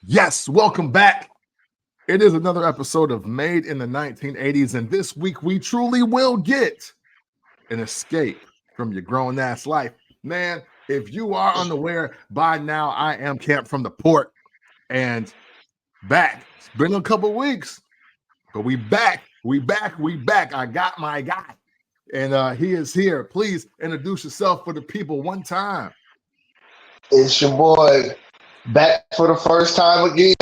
Yes, welcome back. It is another episode of Made in the 1980s, and this week we truly will get an escape from your grown ass life. Man, if you are unaware by now, I am Camp from the Port and back. It's been a couple weeks, but we back. I got my guy, and he is here. Please introduce yourself for the people one time. It's your boy back for the first time again.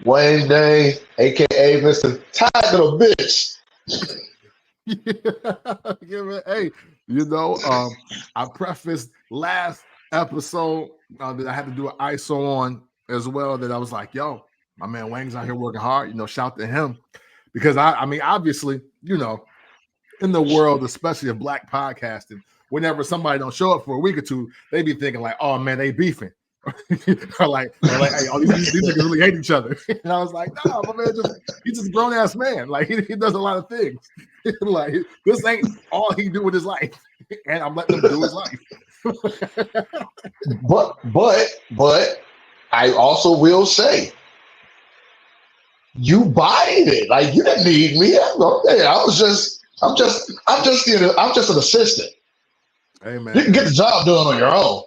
Wayne Day, aka Mr. Tired Little Bitch. Hey, I prefaced last episode that I had to do an ISO on as well. That I was like, "Yo, my man Wang's out here working hard." Shout to him because I mean, obviously, in the world, especially of black podcasting, whenever somebody don't show up for a week or two, they be thinking like, "Oh man, they beefing." or like, hey, oh, these niggas really hate each other. And I was like, no, my man, he's just a grown ass man. Like he does a lot of things. Like this ain't all he do with his life, and I'm letting him do his life. but I also will say, you buying it. Like you didn't need me. I'm just an assistant. Hey man, you can get the job done on your own.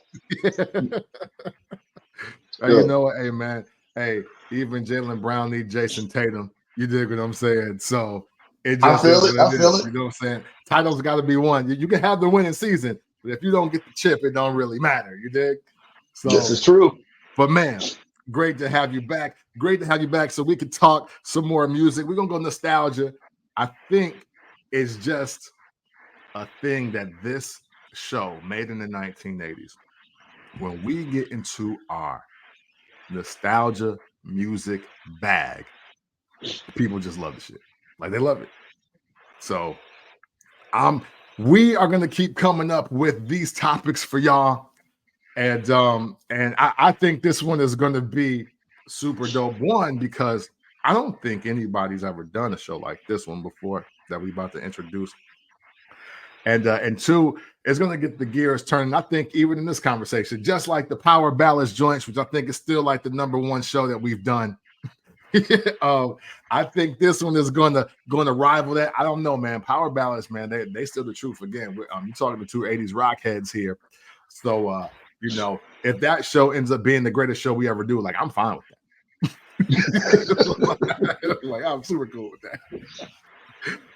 Hey, you know what? Hey man, hey, even Jaylen Brown needs Jason Tatum. You dig what I'm saying? So it just I feel it. You know what I'm saying? Titles got to be won. You can have the winning season, but if you don't get the chip, it don't really matter. You dig? So this is true. But man, great to have you back. Great to have you back so we can talk some more music. We're gonna go nostalgia. I think it's just a thing that this show made in the 1980s. When we get into our nostalgia music bag, people just love the shit. Like they love it. So we are gonna keep coming up with these topics for y'all. And I think this one is gonna be super dope. One, because I don't think anybody's ever done a show like this one before that we about to introduce. And two, it's going to get the gears turning. I think even in this conversation, just like the Power Ballads joints, which I think is still like the number one show that we've done. I think this one is going to rival that. I don't know, man. Power Ballads, man, they still the truth. Again, you're talking to two 80s rock heads here. So, if that show ends up being the greatest show we ever do, like I'm fine with that. Like I'm super cool with that.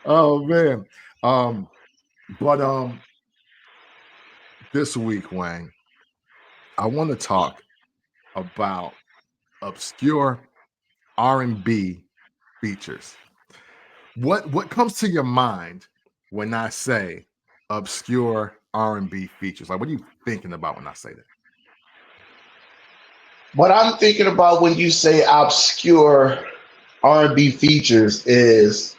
Oh man. But this week, Wang, I want to talk about obscure R&B features. What comes to your mind when I say obscure R&B features? Like, what are you thinking about when I say that? What I'm thinking about when you say obscure R&B features is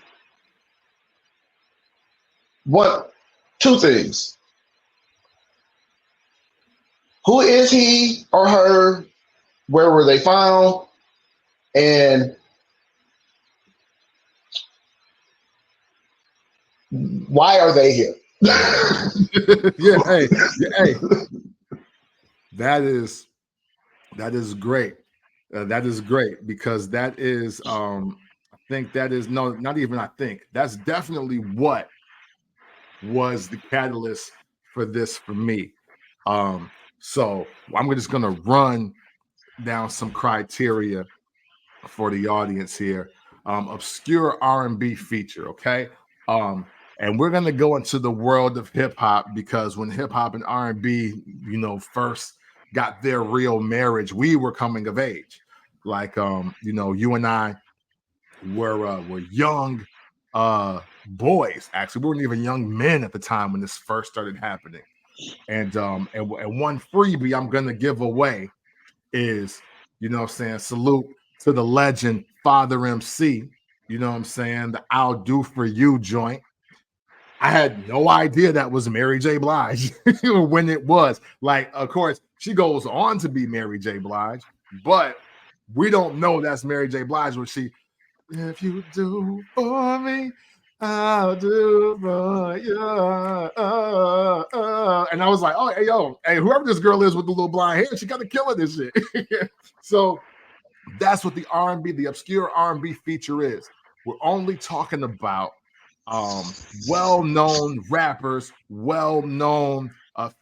two things. Who is he or her? Where were they found? And why are they here? Hey. That is great. That is great because that is I think that is not even I think that's definitely what was the catalyst for this for me. So I'm just gonna run down some criteria for the audience here. Obscure R&B feature, okay? And we're gonna go into the world of hip hop because when hip hop and R&B, first got their real marriage, we were coming of age. Like, you and I were young boys. Actually, we weren't even young men at the time when this first started happening. And one freebie I'm gonna give away is, salute to the legend Father MC. You know what I'm saying? The I'll Do For You joint. I had no idea that was Mary J. Blige when it was. Like, of course, she goes on to be Mary J. Blige, but we don't know that's Mary J. Blige when she, if you do for me, I'll do for you. And I was like, oh, hey, yo, hey, whoever this girl is with the little blonde hair, she got to kill it this shit. So that's what the R&B, the obscure R&B feature is. We're only talking about well-known rappers, well-known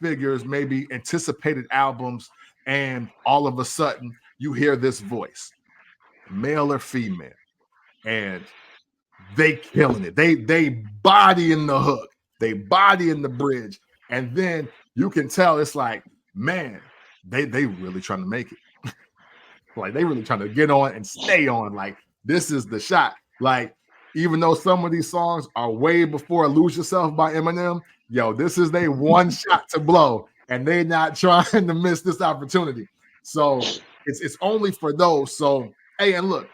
figures, maybe anticipated albums, and all of a sudden you hear this voice, male or female, and they killing it. They body in the hook, they body in the bridge, and then you can tell it's like, man, they really trying to make it. Like they really trying to get on and stay on. Like this is the shot. Like even though some of these songs are way before "Lose Yourself" by Eminem, yo, this is they one shot to blow, and they not trying to miss this opportunity. So it's only for those. So hey, and look,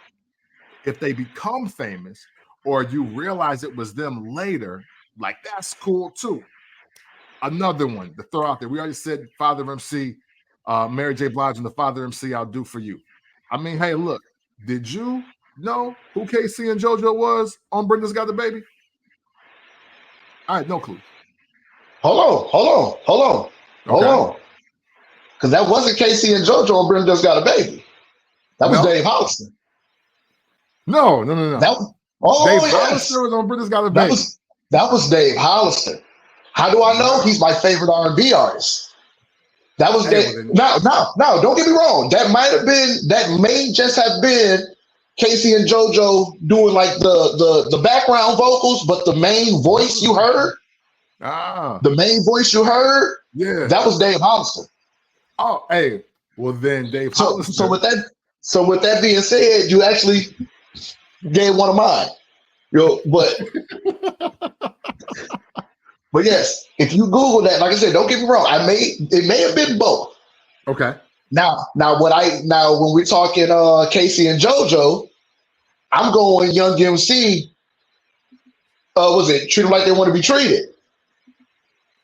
if they become famous or you realize it was them later, like that's cool too. Another one to throw out there. We already said Father MC, Mary J. Blige and the Father MC, I'll do for you. I mean, hey, look, did you know who KC and JoJo was on Brenda's Got the Baby? I had no clue. Hold on. Because that wasn't KC and JoJo on Brenda's Got a Baby. That was Dave Hollister. No. Dave Hollister was on Brenda's Got a Baby. That was Dave Hollister. How do I know? He's my favorite R&B artist. That was Dave. No, don't get me wrong. That may just have been Casey and JoJo doing like the background vocals, but the main voice you heard, that was Dave Hollister. Oh, hey. Well then Dave Hollister. So with that being said, you actually gave one of mine. But yes, if you Google that, like I said, don't get me wrong. It may have been both. Okay. Now when we're talking Casey and JoJo, I'm going Young MC. Was it Treat Them Like They Want to Be Treated?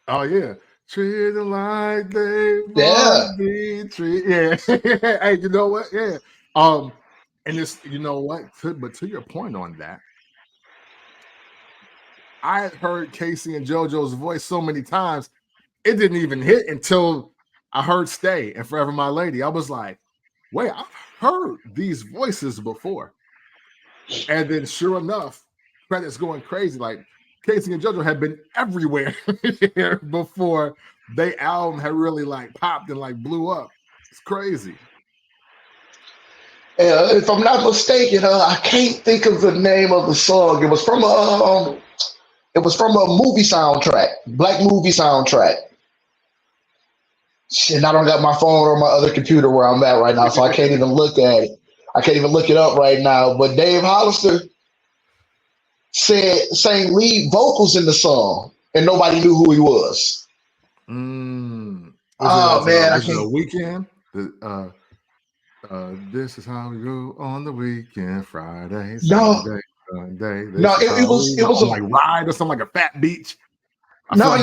Oh yeah. Treat them like they want to be treated. Yeah. Hey, you know what? Yeah. And it's, you know what? But to your point on that, I had heard Casey and JoJo's voice so many times, it didn't even hit until I heard Stay and Forever My Lady. I was like, wait, I've heard these voices before. And then sure enough, credits going crazy. Like Casey and JoJo had been everywhere before their album had really like popped and like blew up. It's crazy. If I'm not mistaken, I can't think of the name of the song. It was from a movie soundtrack, black movie soundtrack. Shit, I don't got my phone or my other computer where I'm at right now, so I can't even look at it. I can't even look it up right now. But Dave Hollister sang lead vocals in the song, and nobody knew who he was. Man, I can't. The Weekend. This is how we go on the weekend, Friday, Saturday, Sunday. No, it was like Ride or something, like a Fat Beach. No.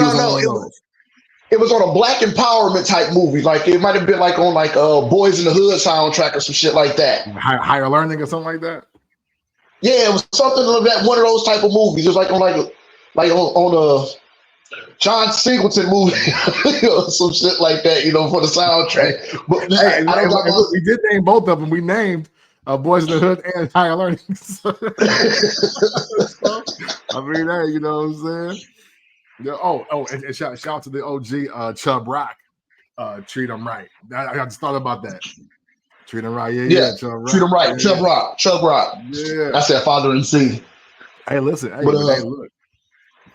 It was on a black empowerment type movie. Like it might have been like on like Boys in the Hood soundtrack or some shit like that. Higher Learning or something like that. Yeah, it was something like that. One of those type of movies. It was like on a John Singleton movie or some shit like that. For the soundtrack. But hey, we did name both of them. We named Boys in the Hood and Higher Learning. I mean, hey, you know what I'm saying? Yeah, and shout out to the OG Chubb Rock. Treat them right. I just thought about that. Treat them right. Yeah. Chubb Rock. Treat them right. Yeah. Chubb Rock. Yeah. I said Father MC. Hey, listen. Hey, look.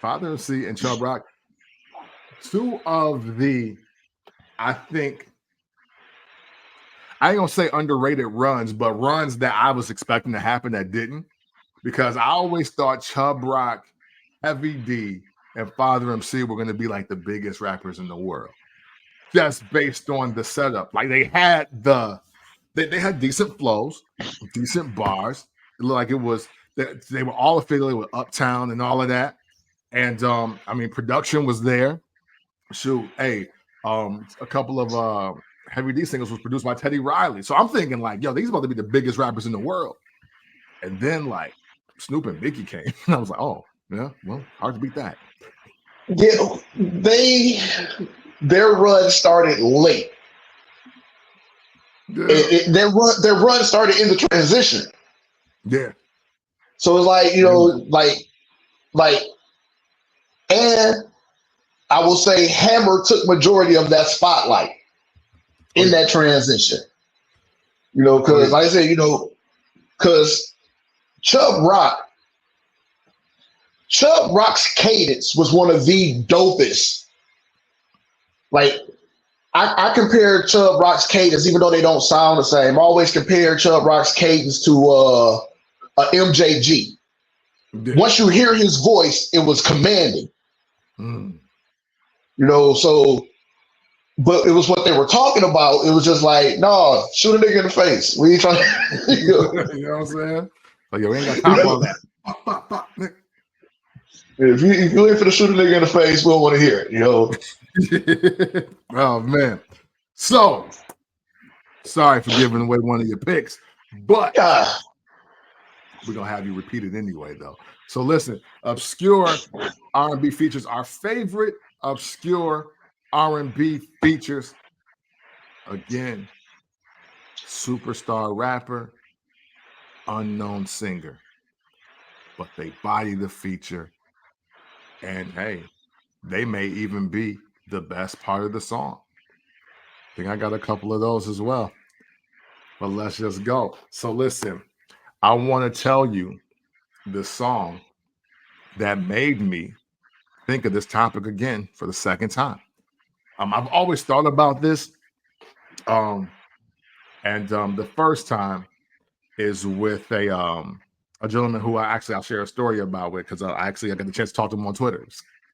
Father MC and Chubb Rock. Two of the, I think, I ain't gonna say underrated runs, but runs that I was expecting to happen that didn't. Because I always thought Chubb Rock, Heavy D, and Father MC were going to be like the biggest rappers in the world, just based on the setup. Like they had they had decent flows, decent bars. It looked like it was they were all affiliated with Uptown and all of that. And I mean, production was there. Shoot, hey, a couple of Heavy D singles was produced by Teddy Riley. So I'm thinking like, yo, these about to be the biggest rappers in the world. And then like Snoop and Biggie came, and I was like, oh. Yeah, well, hard to beat that. Yeah, their run started late. Yeah. Their run started in the transition. Yeah. So it's like, like, and I will say Hammer took majority of that spotlight Oh in yeah. that transition. Oh Because yeah. like I said, because Chubb Rock's cadence was one of the dopest. Like I compare Chubb Rock's cadence, even though they don't sound the same. I always compare Chubb Rock's cadence to a MJG. Yeah. Once you hear his voice, it was commanding. Mm. So but it was what they were talking about. It was just like, no, shoot a nigga in the face. We ain't trying You know what I'm saying? Like, yo, we ain't got time for all that. If you ain't finna shoot a nigga in the face, we don't want to hear it, Oh man. So sorry for giving away one of your picks, but we're gonna have you repeat it anyway, though. So listen, obscure R&B features, our favorite obscure R&B features. Again, superstar rapper, unknown singer, but they body the feature, and hey, they may even be the best part of the song. I think I got a couple of those as well. But let's just go. So listen, I want to tell you the song that made me think of this topic again for the second time. I've always thought about this. The first time is with a gentleman who I'll share a story about with, because I got the chance to talk to him on Twitter.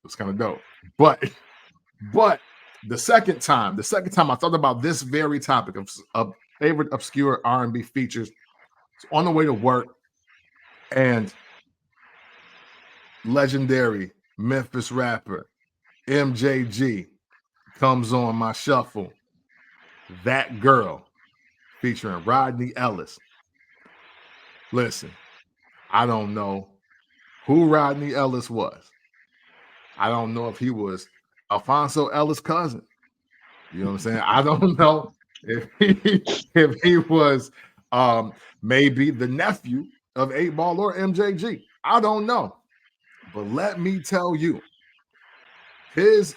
It's kind of dope. But the second time I thought about this very topic of favorite obscure R&B features, it's on the way to work, and legendary Memphis rapper MJG comes on my shuffle. That Girl, featuring Rodney Ellis. Listen, I don't know who Rodney Ellis was. I don't know if he was Alfonso Ellis' cousin. You know what I'm saying? I don't know if he was maybe the nephew of 8 Ball or MJG. I don't know. But let me tell you, his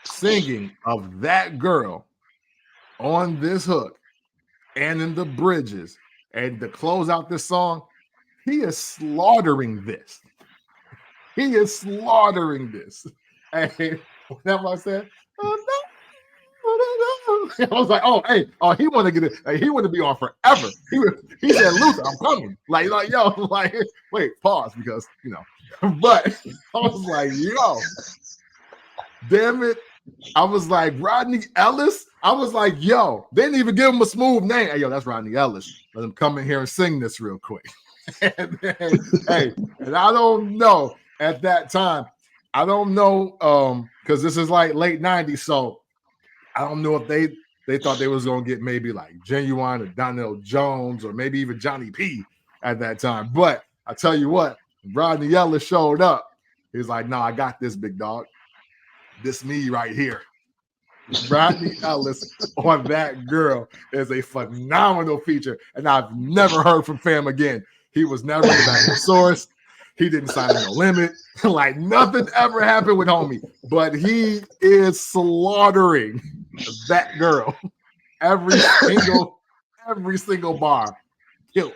singing of That Girl on this hook and in the bridges and to close out this song, he is slaughtering this. He is slaughtering this. And whenever I said, oh no, I was like, oh, hey, oh, he want to get it. Like, he want to be on forever. He said, Luther, I'm coming. Like, yo, like, wait, pause, because but I was like, yo, damn it. I was like, Rodney Ellis. I was like, yo, they didn't even give him a smooth name. Hey, yo, that's Rodney Ellis. Let him come in here and sing this real quick. And then, and I don't know at that time. I don't know, because this is like late 90s. So I don't know if they thought they was gonna get maybe like Genuine or Donnell Jones or maybe even Johnny P at that time. But I tell you what, Rodney Ellis showed up. He's like, no, I got this, big dog. This me right here. Rodney Ellis on That Girl is a phenomenal feature, and I've never heard from Fam again. He was never in the back of the source. He didn't sign No Limit. Like, nothing ever happened with homie, but he is slaughtering That Girl. Every single bar. KILT.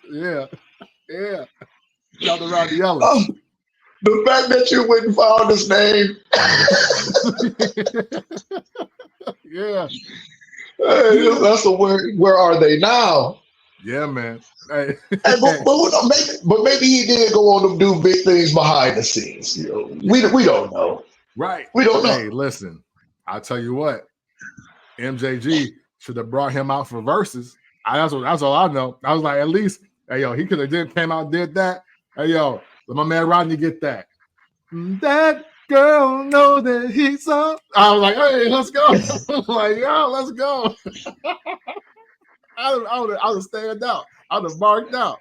Yeah. Shout out to Rodney Ellis. The fact that you went and found his name. Yeah. Hey, that's a where are they now? Yeah, man. Hey. But maybe he did go on to do big things behind the scenes. We don't know. Right. We don't know. Hey, listen, I'll tell you what. MJG should have brought him out for verses. That's all I know. I was like, at least, hey, yo, he could have came out and did that. Hey, yo, let my man Rodney get that. That girl know that he's up. I was like, hey, let's go. I'm like, yo, let's go. I would have stayed out. I would have marked out.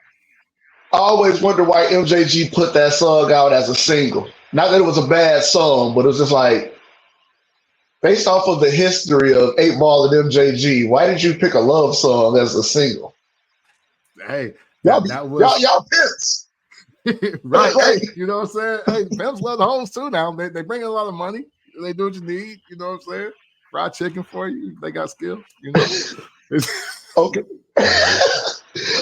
I always wonder why MJG put that song out as a single. Not that it was a bad song, but it was just like based off of the history of 8 Ball and MJG. Why did you pick a love song as a single? Hey, Y'all, that was y'all pimps, right. like, Hey, you know what I'm saying? Hey, pimps love the hoes too now. They bring in a lot of money. They do what you need. You know what I'm saying? Fried chicken for you. They got skills. You know. okay.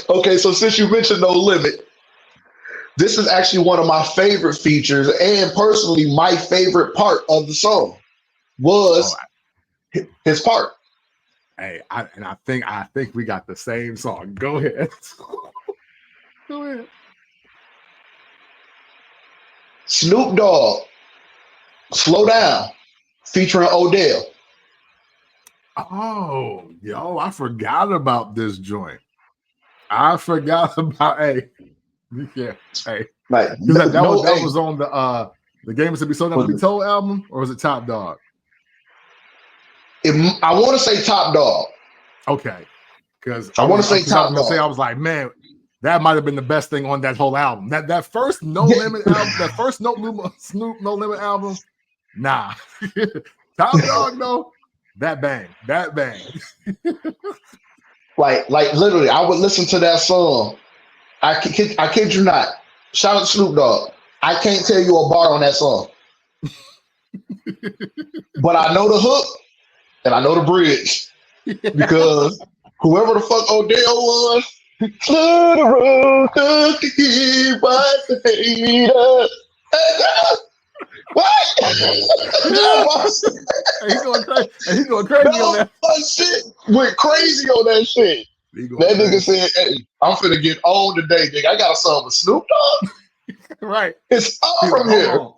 Okay, so since you mentioned No Limit, this is actually one of my favorite features, and personally, my favorite part of the song Oh, was his part. hey, I think we got the same song. Go ahead. Go ahead. Snoop Dogg, Slow Down, featuring Odell. Oh, yo, I forgot about this joint. I forgot about yeah, hey. Like That no, was on the Game is to Be Sold Not to Be Told album, or was it Top Dog? I want to say Top Dog. Okay, because I want to say I Top was gonna say, Dog. I was like, man, that might have been the best thing on that whole album. That first No Limit album, that first Snoop No Limit album, nah. Top Dog though, that bang. Like literally, I would listen to that song. I kid you not. Shout out to Snoop Dogg. I can't tell you a bar on that song, but I know the hook and I know the bridge because whoever the fuck Odell was, slow the road, the key, what the hater. What? He going crazy. He going crazy on that. Shit went crazy on that shit. That nigga said, "Hey, I'm finna get on today, nigga. I got a song with Snoop Dogg. Right. It's all from here. On.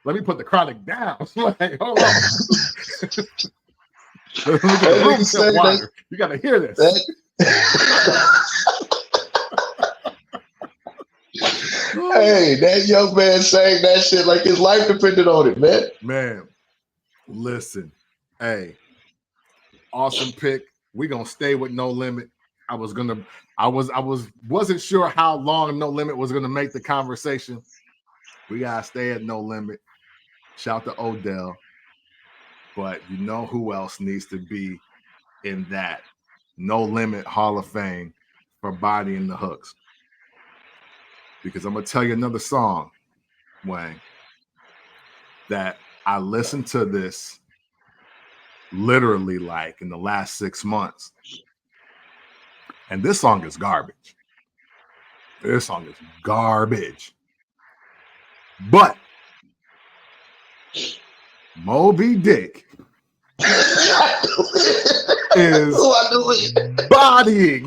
Let me put the chronic down. Like, hold on. Look at the room temp water. You got to hear this. Hey, that young man sang that shit like his life depended on it, man. Man, listen. Hey, awesome pick. We gonna stay with No Limit. I wasn't sure how long No Limit was gonna make the conversation. We gotta stay at No Limit. Shout to Odell. But you know who else needs to be in that No Limit Hall of Fame for bodying the hooks? Because I'm gonna tell you another song, Wayne, that I listened to this literally like in the last 6 months. And this song is garbage. This song is garbage. But Moby Dick is bodying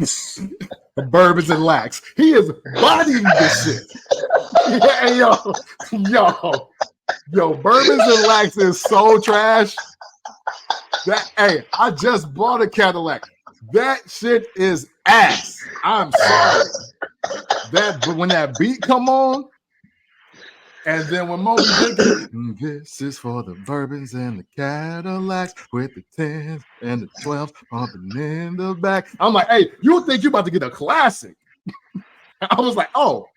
the Bourbons and Lax. He is bodying this shit. Yeah, yo, Bourbons and Lax is so trash. Hey, I just bought a Cadillac. That shit is ass. I'm sorry. But when that beat come on, and then when Moby Dick, this is for the Bourbons and the Cadillacs with the 10s and the 12s pumping in the back. I'm like, hey, you think you about to get a classic? I was like, oh,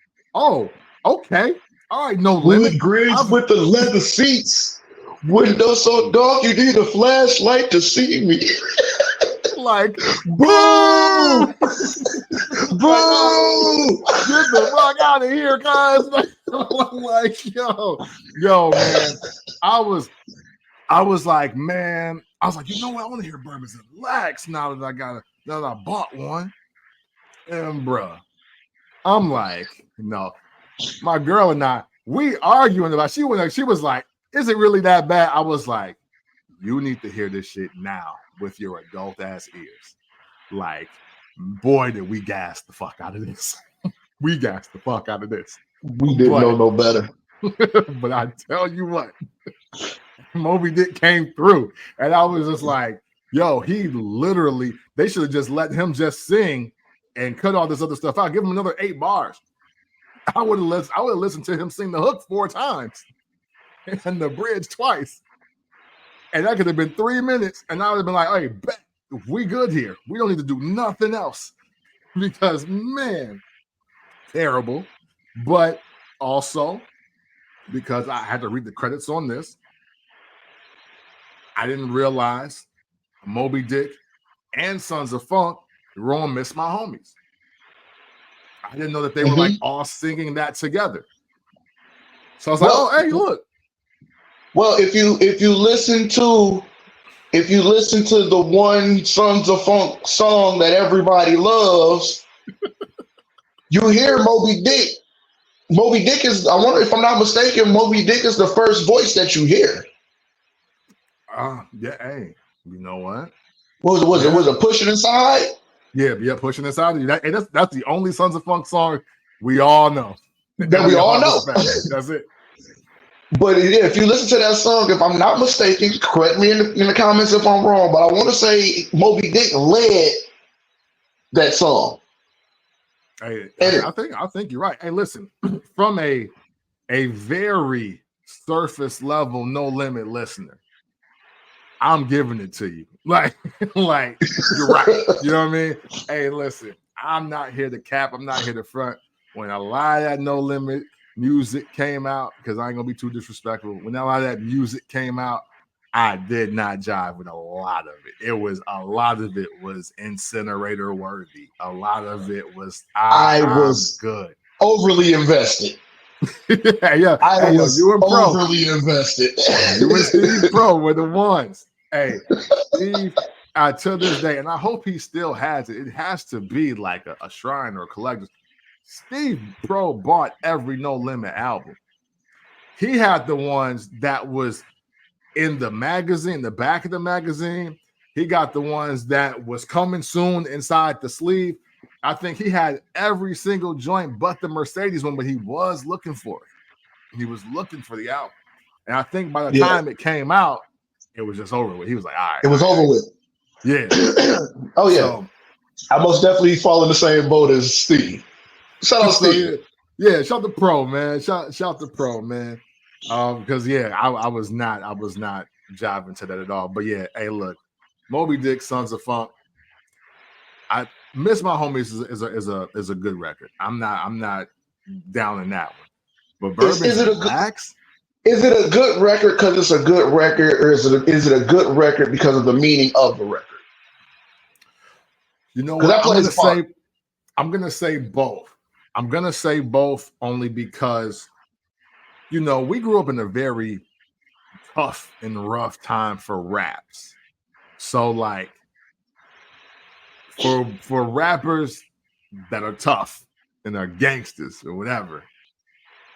okay. All right, No Limit. Wood grids with the leather seats. Windows so dark, you need a flashlight to see me. Like, boom! Boom! Get the fuck out of here, guys. I'm like, yo, man. I was like, man, I was like, you know what? I want to hear Bourbons and Lax now that I bought one. And bruh, I'm like, no. My girl and I, we arguing about. She was like, is it really that bad? I was like, you need to hear this shit now with your adult ass ears. Like, boy, did we gas the fuck out of this. We gassed the fuck out of this. We didn't know no better. But I tell you what, Moby Dick came through. And I was just like, yo, he literally, they should have just let him just sing and cut all this other stuff out. Give him another 8 bars. I would have listened to him sing the hook 4 times and the bridge twice. And that could have been 3 minutes. And I would have been like, hey, bet. we good here. We don't need to do nothing else because, man, terrible. But also because I had to read the credits on this, I didn't realize Moby Dick and Sons of Funk were on Miss My Homies. I didn't know that they were like all singing that together. So I was like, oh, hey, look. Well, if you listen to the one Sons of Funk song that everybody loves, you hear Moby Dick. Moby Dick is, I wonder if I'm not mistaken, Moby Dick is the first voice that you hear. Yeah, hey, you know what? Was it Pushing Inside? Yeah, Pushing Inside. That's the only Sons of Funk song we all know. That we all know. That's it. But yeah, if you listen to that song, if I'm not mistaken, correct me in the comments if I'm wrong, but I want to say Moby Dick led that song. Hey, I think you're right. Hey, listen, from a very surface level, No Limit listener, I'm giving it to you. Like you're right. You know what I mean? Hey, listen, I'm not here to cap. I'm not here to front. When a lot of that No Limit music came out, because I ain't gonna be too disrespectful. When a lot of that music came out, I did not jive with a lot of it. A lot of it was incinerator worthy. A lot of it was I was good. Overly invested. Yeah. I was you and Pro. overly invested. You and Steve Pro were the ones. Hey, Steve, to this day, and I hope he still has it. It has to be like a shrine or a collector's. Steve Pro bought every No Limit album. He had the ones that was in the magazine, the back of the magazine. He got the ones that was coming soon inside the sleeve. I think he had every single joint but the Mercedes one, but he was looking for it. He was looking for the album. And I think by the time it came out, it was just over with. He was like, all right. It was over with. Yeah. Oh, yeah. So, I most definitely fall in the same boat as Steve. Shout out Steve. Yeah, shout the Pro, man. Shout the Pro, man. Because I was not jiving to that at all. But yeah, hey, look, Moby Dick, Sons of Funk. I Miss My Homies is a good record. I'm not down in that one. But Bourbons and Blacks? Is it a good record because it's a good record, or is it a good record because of the meaning of the record? You know what? I'm gonna say both. I'm gonna say both only because, we grew up in a very tough and rough time for raps. So like for rappers that are tough and are gangsters or whatever,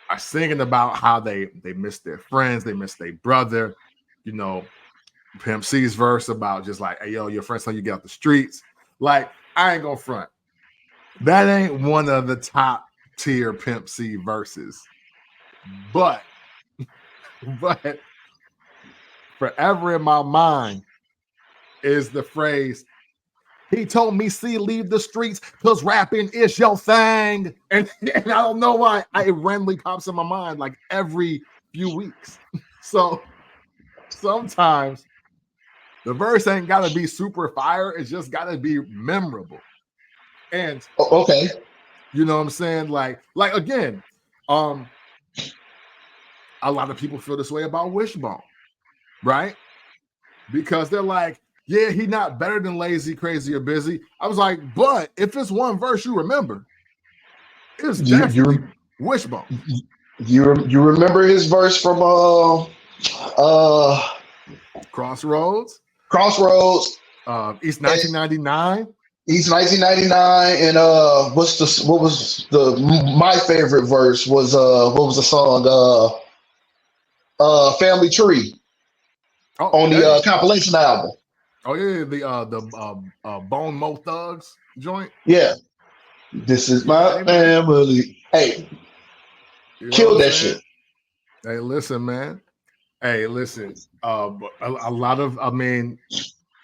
are singing about how they miss their friends, they miss their brother. Pimp C's verse about just like, hey, yo, your friends tell you get out the streets. Like, I ain't gonna front. That ain't one of the top tier Pimp C verses. But forever in my mind is the phrase, he told me, see, leave the streets because rapping is your thing. And I don't know why it randomly pops in my mind like every few weeks. So sometimes the verse ain't got to be super fire. It's just got to be memorable. And okay, you know what I'm saying? Like again, a lot of people feel this way about Wishbone, right? Because they're like, yeah, he not better than Lazy, Crazy, or Busy. I was like, but if it's one verse you remember, it's definitely Wishbone. You remember his verse from Crossroads, East 1999. East 1999, and what was my favorite verse was what was the song Family Tree on the compilation album. Oh yeah, the Bone Mo Thugs joint. Yeah, this is my family. Hey, kill that shit. Hey, listen, man. Hey, listen. A lot of,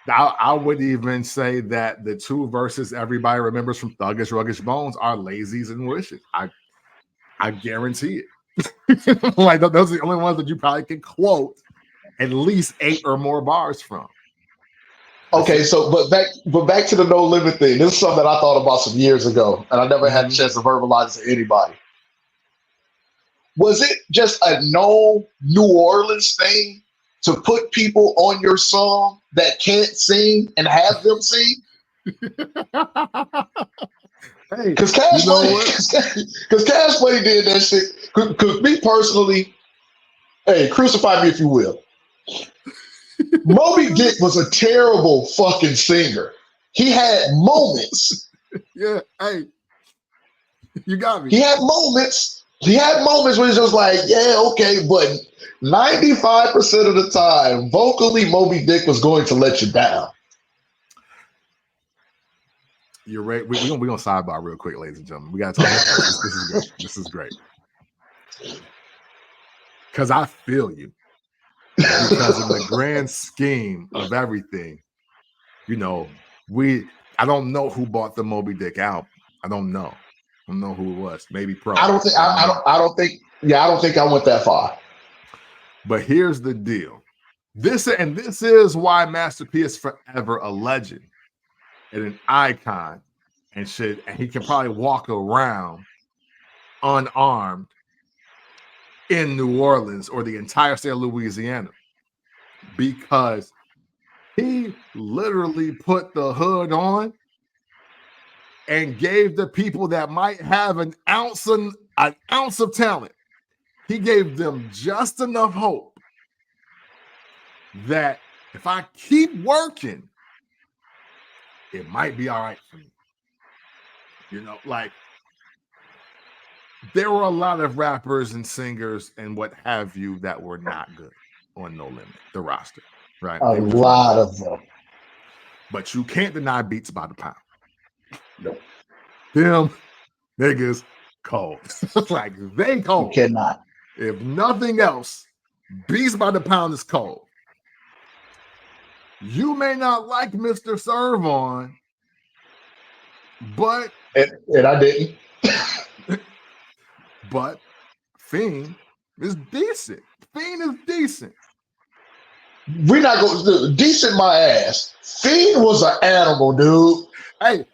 I would even say that the two verses everybody remembers from Thuggish Ruggish Bones are Lazies and Wishes. I guarantee it. Like those are the only ones that you probably can quote at least 8 or more bars from. Okay, so but back to the no limit thing. This is something that I thought about some years ago, and I never had a chance to verbalize it to anybody. Was it just a no New Orleans thing to put people on your song that can't sing and have them sing? Hey, Because Cash Money did that shit. Because me personally, hey, crucify me if you will. Moby Dick was a terrible fucking singer. He had moments. Yeah, hey, you got me. He had moments. He had moments where he's just like, yeah, okay, but 95% of the time, vocally, Moby Dick was going to let you down. You're right. We're gonna sidebar real quick, ladies and gentlemen. We gotta talk about this. This is great. This is great. Because I feel you. Because in the grand scheme of everything, you know, I don't know who bought the Moby Dick album. I don't know. I don't know who it was. Maybe Pro. I don't think I went that far. But here's the deal. This is why Master P is forever a legend and an icon and shit. And he can probably walk around unarmed in New Orleans or the entire state of Louisiana, because he literally put the hood on and gave the people that might have an ounce of talent, he gave them just enough hope that if I keep working, it might be all right for me. You know, like, there were a lot of rappers and singers and what have you that were not good on No Limit, the roster, right? A lot of them. But you can't deny Beats by the Pound. No. Them niggas cold. Like, they cold. You cannot. If nothing else, Beats by the Pound is cold. You may not like Mr. Serv-On, but... And I didn't. But Fiend is decent. Fiend is decent. We're not going to do decent my ass. Fiend was an animal, dude. Hey,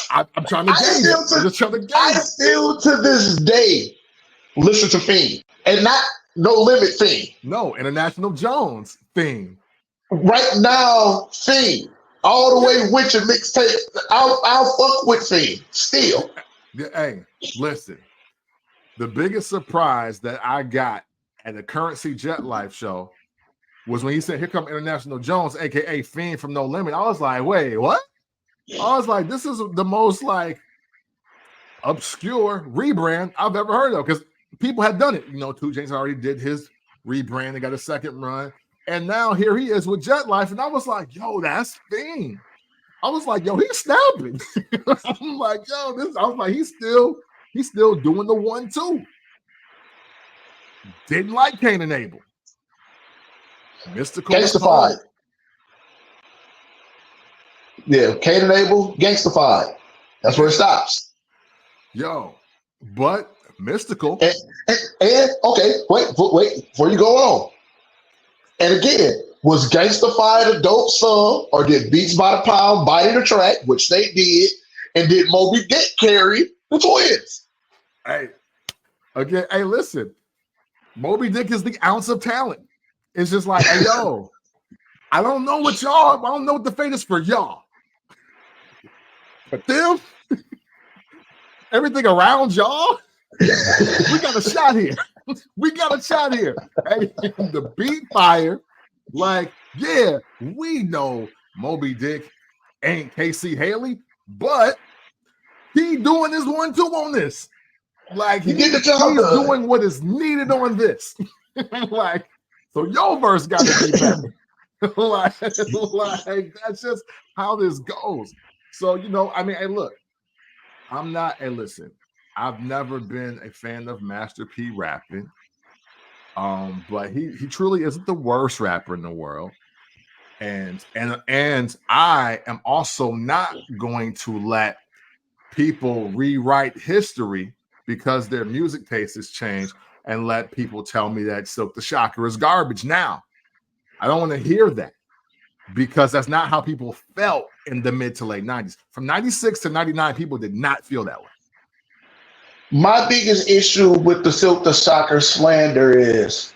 I'm trying to gauge it. I still to this day listen to Fiend. And not No Limit Fiend. No, International Jones Fiend. Right now, Fiend. All the way with your mixtape. I'll fuck with Fiend. Still. Hey, listen. The biggest surprise that I got at the Currency Jet Life show was when he said, "Here come International Jones, aka Fiend from No Limit." I was like, wait, what? I was like, this is the most like obscure rebrand I've ever heard of, because people had done it. You know, 2 Chainz already did his rebrand and got a second run. And now here he is with Jet Life. And I was like, yo, that's Fiend. I was like, yo, he's snapping. I'm like, yo, I was like, he's still doing the 1-2. Didn't like Cain and Abel. Mystical. Gangstafied. Yeah, Cain and Abel, Gangstafied. That's where it stops. Yo, but Mystical. And okay, wait, before you go on. And again, was Gangstafied a dope song, or did Beats by the Pound bite the track, which they did, and did Moby Dick carry the twins? Hey, again, hey, listen. Moby Dick is the ounce of talent. It's just like, hey, yo, I don't know what the fate is for y'all. But them, everything around y'all, we got a shot here. We got a shot here. Hey, the beat fire, like, yeah, we know Moby Dick ain't KC Haley, but he doing his 1-2 on this. Like, he's doing what is needed on this. Like, so your verse got to be better. like, that's just how this goes. So, you know, I mean, hey, look, listen, I've never been a fan of Master P rapping. But he truly isn't the worst rapper in the world. And I am also not going to let people rewrite history because their music taste has changed and let people tell me that Silk the Shocker is garbage now. I don't want to hear that. because that's not how people felt in the mid to late 90s. From 96 to 99, people did not feel that way. My biggest issue with the Silk the Shocker slander is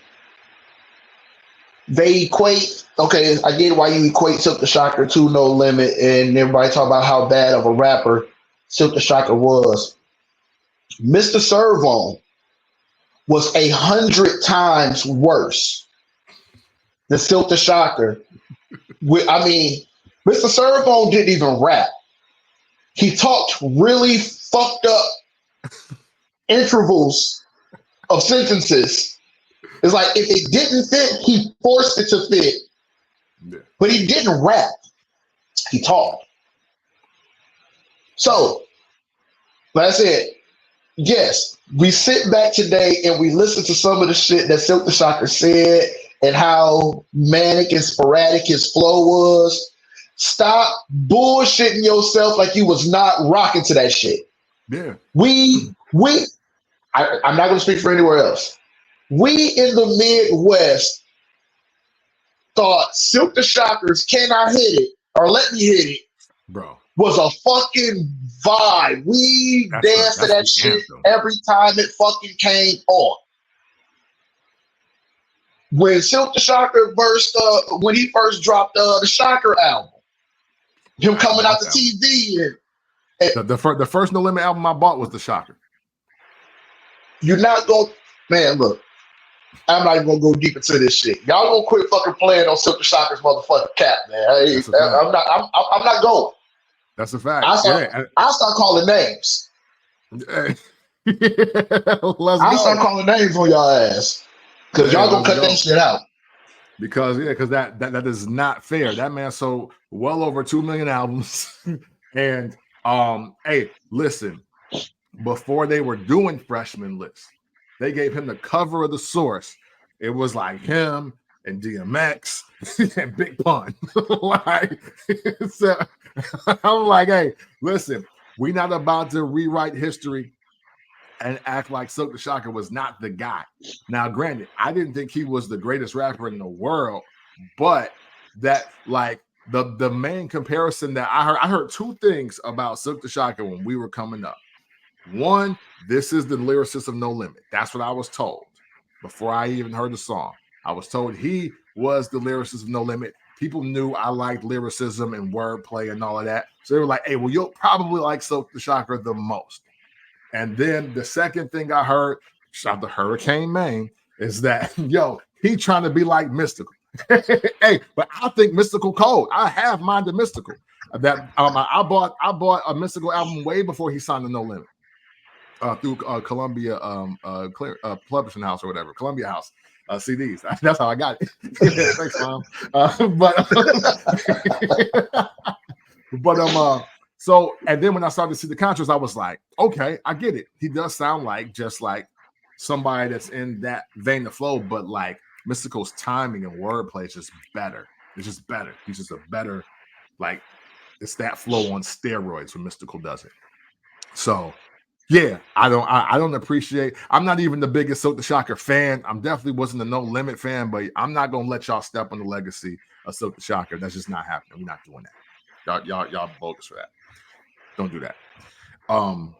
they equate, okay, I get why you equate Silk the Shocker to No Limit, and everybody talk about how bad of a rapper Silk the Shocker was. Mr. Servo was 100 times worse than Silk the Shocker. I mean, Mr. Servo didn't even rap. He talked really fucked up intervals of sentences. It's like if it didn't fit, he forced it to fit. Yeah. But he didn't rap. He talked. So, like I said, yes, we sit back today and we listen to some of the shit that Silk the Shocker said and how manic and sporadic his flow was. Stop bullshitting yourself like you was not rocking to that shit. Yeah. I'm not going to speak for anywhere else. We in the Midwest thought Silk the Shocker's Can I Hit It or Let Me Hit It, bro, was a fucking vibe. We danced to that shit every time it fucking came on. When Silk the Shocker when he first dropped the Shocker album, him coming out the TV and the first No Limit album I bought was the Shocker. You're not going, man. Look, I'm not even gonna go deep into this shit. Y'all gonna quit fucking playing on Silk the Shocker's motherfucking cap, man. I'm not going. That's a fact. I start calling names. I start calling names on y'all ass because y'all gonna cut that shit out. Because that is not fair. That man sold well over 2 million albums, and hey, listen. Before they were doing freshman lists, they gave him the cover of the Source. It was like him and DMX and Big Pun. So I'm like, hey, listen, we're not about to rewrite history and act like Silk the Shocker was not the guy. Now, granted, I didn't think he was the greatest rapper in the world, but that like the main comparison that I heard two things about Silk the Shocker when we were coming up. One, this is the lyricist of No Limit. That's what I was told before I even heard the song. I was told he was the lyricist of No Limit. People knew I liked lyricism and wordplay and all of that. So they were like, hey, well, you'll probably like Silk the Shocker the most. And then the second thing I heard, shout out to Hurricane Maine, is that, yo, he trying to be like Mystical. Hey, but I think Mystical cold. I have mine to Mystical. That I bought a Mystical album way before he signed the No Limit. Through Columbia Publishing House or whatever, Columbia House CDs. That's how I got it. Thanks, Mom. So and then when I started to see the contrast, I was like, okay, I get it. He does sound like just like somebody that's in that vein of flow, but like Mystical's timing and wordplay is just better. It's just better. He's just a better, like it's that flow on steroids when Mystical does it. So. Yeah, I don't appreciate. I'm not even the biggest Silk the Shocker fan. I'm definitely wasn't a No Limit fan, but I'm not gonna let y'all step on the legacy of Silk the Shocker. That's just not happening. We're not doing that. Y'all bogus for that. Don't do that. I'm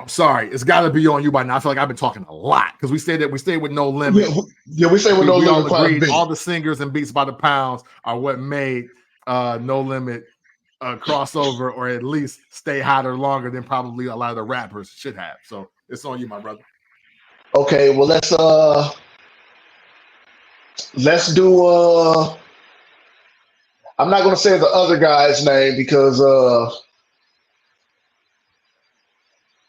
sorry. It's got to be on you by now. I feel like I've been talking a lot because we stayed with No Limit. Yeah, we stayed with No Limit. All agreed. All the singers and Beats by the Pounds are what made No Limit. Crossover or at least stay hotter longer than probably a lot of the rappers should have. So it's on you, my brother. Okay, well let's do I'm not gonna say the other guy's name because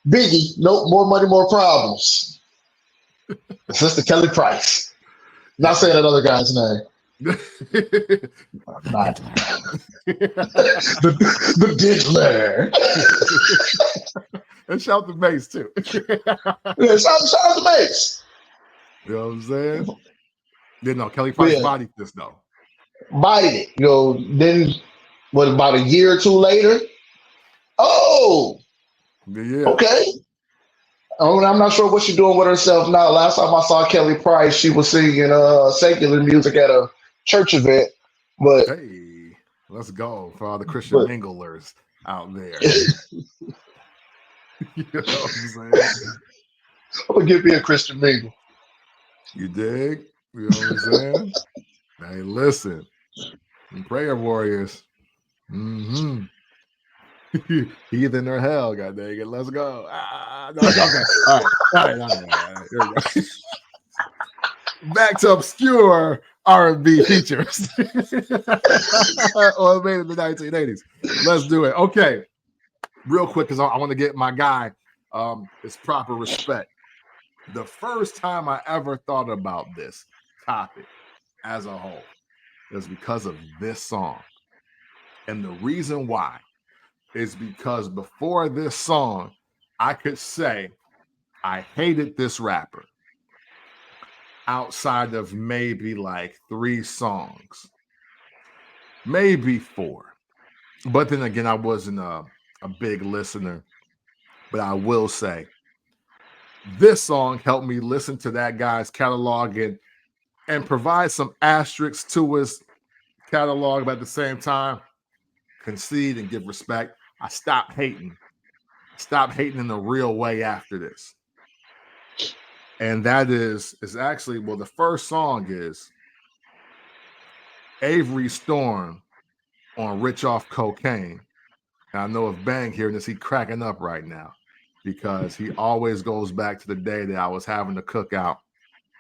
Biggie, nope, More Money, More Problems. Sister Kelly Price. Not saying that other guy's name. Not. the Diddler. And shout the Mace too. Yeah, shout the Mace. You know what I'm saying? Kelly Price bodied this though. Bodied it. Then what about a year or two later? Oh, yeah. Okay. I'm not sure what she's doing with herself now. Last time I saw Kelly Price, she was singing secular music at a church event. But Let's go for all the Christian But minglers out there. You know what I'm saying? I'm gonna give me a Christian mingle. You dig? You know what I'm saying? Hey, listen, prayer warriors. Mm-hmm. Heathen or hell, god dang it. Let's go. No, okay. All right. Here we go. Back to obscure R&B features. Or made in the 1980s. Let's do it. Okay. Real quick, because I want to get my guy his proper respect. The first time I ever thought about this topic as a whole is because of this song. And the reason why is because before this song, I could say I hated this rapper outside of maybe like 3 songs, maybe 4. But then again, I wasn't a big listener. But I will say this song helped me listen to that guy's catalog and provide some asterisks to his catalog, but at the same time, concede and give respect. I stopped hating. Stop hating in a real way after this. And that is actually, well, the first song is Avery Storm on Rich Off Cocaine. And I know if Bang hearing this, he cracking up right now because he always goes back to the day that I was having a cookout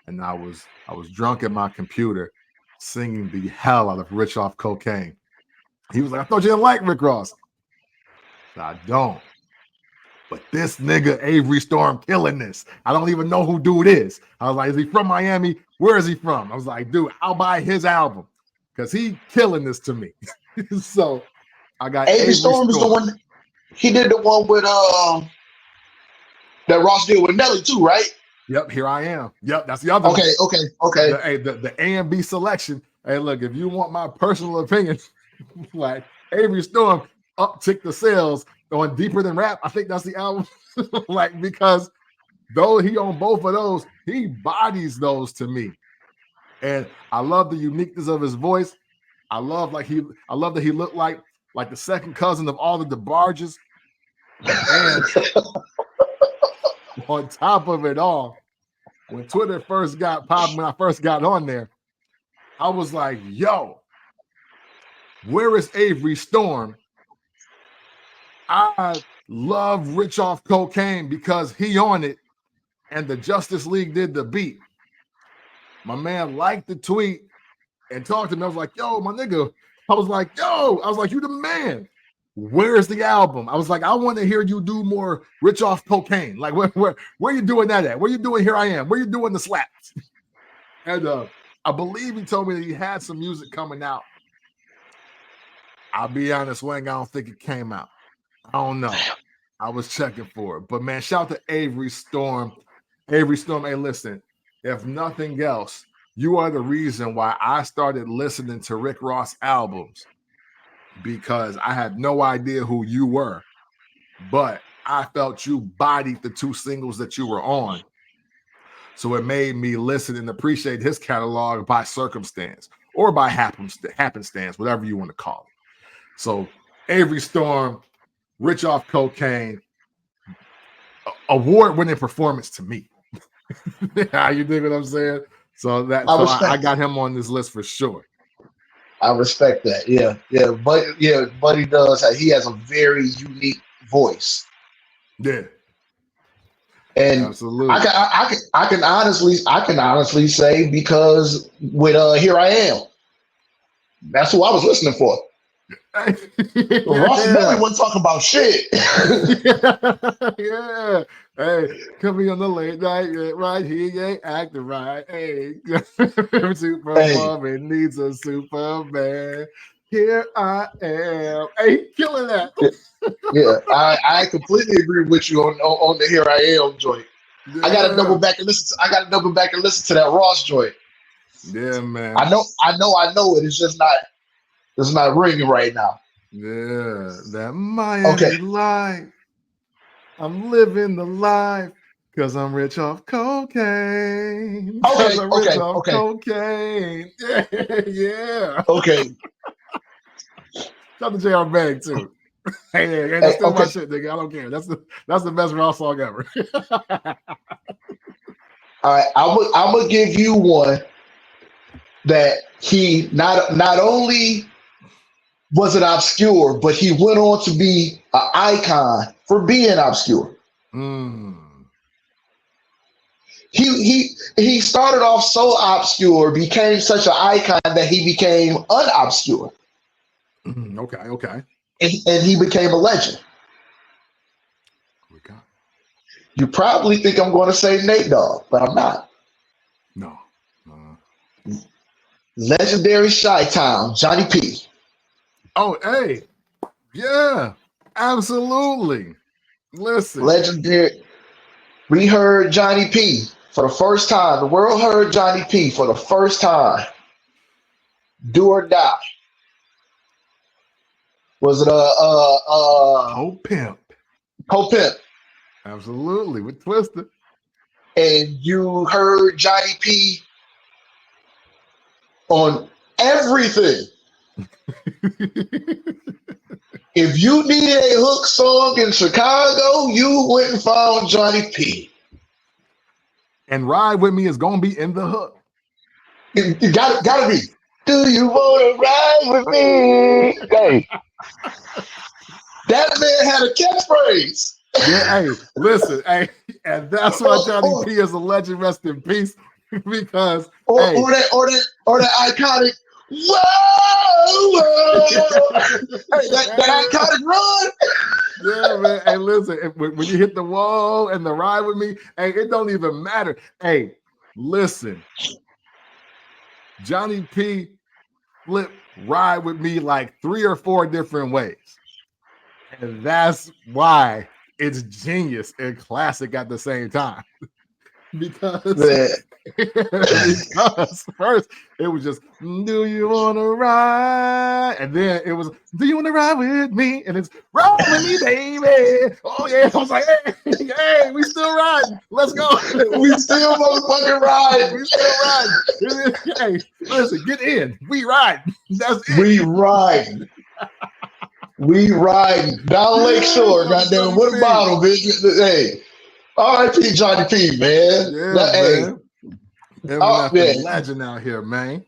and I was drunk at my computer singing the hell out of Rich Off Cocaine. He was like, I thought you didn't like Rick Ross. I don't. But this nigga Avery Storm killing this. I don't even know who dude is. I was like, is he from Miami? Where is he from? I was like, dude, I'll buy his album because he killing this to me. So I got Avery Storm is the one. He did the one with that Ross did with Nelly too, right? Yep, here I am. Yep, that's the other one. Okay. The A and B selection. Hey, look, if you want my personal opinion, like Avery Storm uptick the sales on Deeper Than Rap. I think that's the album. Like, because though he on both of those, he bodies those to me. And I love the uniqueness of his voice. I love that he looked like the second cousin of all the DeBarges. And on top of it all, when Twitter first got popped, when I first got on there, I was like, yo, where is Avery Storm? I love Rich Off Cocaine because he on it and the Justice League did the beat. My man liked the tweet and talked to me. I was like, yo, my nigga. I was like, you the man. Where's the album? I was like, I want to hear you do more Rich Off Cocaine. Like, where you doing that at? Where you doing Here I Am? Where you doing the slaps? And I believe he told me that he had some music coming out. I'll be honest, Wang, I don't think it came out. I don't know. I was checking for it. But man, shout out to Avery Storm. Avery Storm, hey, listen, if nothing else, you are the reason why I started listening to Rick Ross albums because I had no idea who you were. But I felt you bodied the 2 singles that you were on. So it made me listen and appreciate his catalog by circumstance or by happenstance, whatever you want to call it. So Avery Storm, Rich Off Cocaine, award-winning performance to me. How you dig what I'm saying? So I got him on this list for sure. I respect that. Yeah, Buddy does. He has a very unique voice. Yeah, and absolutely. I can honestly say because with Here I Am, that's who I was listening for. Ross Nelly wasn't talking about shit. Yeah. Hey, coming on the late night, right? He ain't acting right. Hey, Superwoman needs a Superman. Here I am. Hey, killing that. Yeah, I completely agree with you on the Here I Am joint. Yeah. I gotta double back and listen to that Ross joint. Yeah, man. I know it. It's just not. It's not ringing right now. Yeah, that Miami life. I'm living the life because I'm rich off cocaine. Okay. Cocaine. Yeah. Okay. Shout out to JR Bang too. Hey, that's still my shit, nigga. I don't care. That's the best Raw song ever. All right, I'm gonna give you one that he not only was it obscure, but he went on to be an icon for being obscure. He started off so obscure, became such an icon that he became unobscure. Okay. And he became a legend. You probably think I'm going to say Nate Dogg, but I'm not. No. Legendary Chi-Town, Johnny P. Oh, hey. Yeah, absolutely. Listen. Legendary. We heard Johnny P for the first time. The world heard Johnny P for the first time. Do or Die. Was it Pope Pimp? Pope Pimp. Absolutely, with Twister. And you heard Johnny P on everything. If you needed a hook song in Chicago, you went and found Johnny P. And Ride With Me is gonna be in the hook. It gotta be. Do you wanna ride with me? Hey. That man had a catchphrase. Yeah, hey, listen, hey, and that's why Johnny P is a legend. Rest in peace, because or that iconic whoa. Hey, that iconic run. Yeah, man. Hey, listen, when you hit the wall and the Ride With Me, hey, it don't even matter. Hey, listen, Johnny P flipped Ride With Me like 3 or 4 different ways, and that's why it's genius and classic at the same time. because first it was just do you want to ride, and then it was do you want to ride with me, and it's ride with me, baby. Oh yeah, I was like, hey, we still riding. Let's go. We still motherfucking ride. We still ride. Hey, listen, get in. We ride. That's it. We ride. We ride down Lakeshore. Goddamn, what about him, bitch? Hey. R.I.P. Johnny P, man. Yeah, man. Legend out here, man.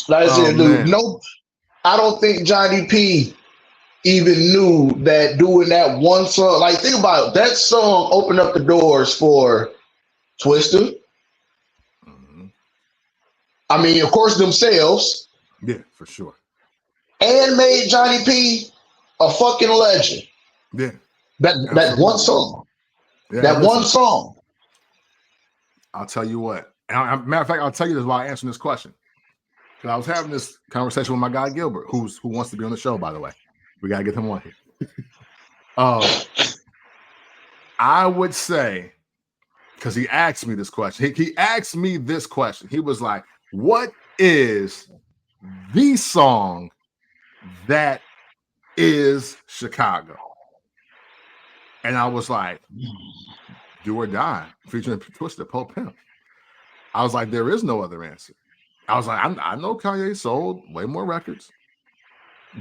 Dude. No, I don't think Johnny P even knew that doing that one song. Like, think about it. That song opened up the doors for Twister. Mm-hmm. I mean, of course, themselves. Yeah, for sure. And made Johnny P a fucking legend. Yeah. That one song. Yeah, that one song. I'll tell you what. Matter of fact, I'll tell you this while I answer this question. Because I was having this conversation with my guy Gilbert, who wants to be on the show, by the way. We gotta get him on here. I would say, because he asked me this question. He asked me this question. He was like, "What is the song that is Chicago?" And I was like, Do or Die, featuring Twister, Pope Pimp. I was like, there is no other answer. I was like, I know Kanye sold way more records,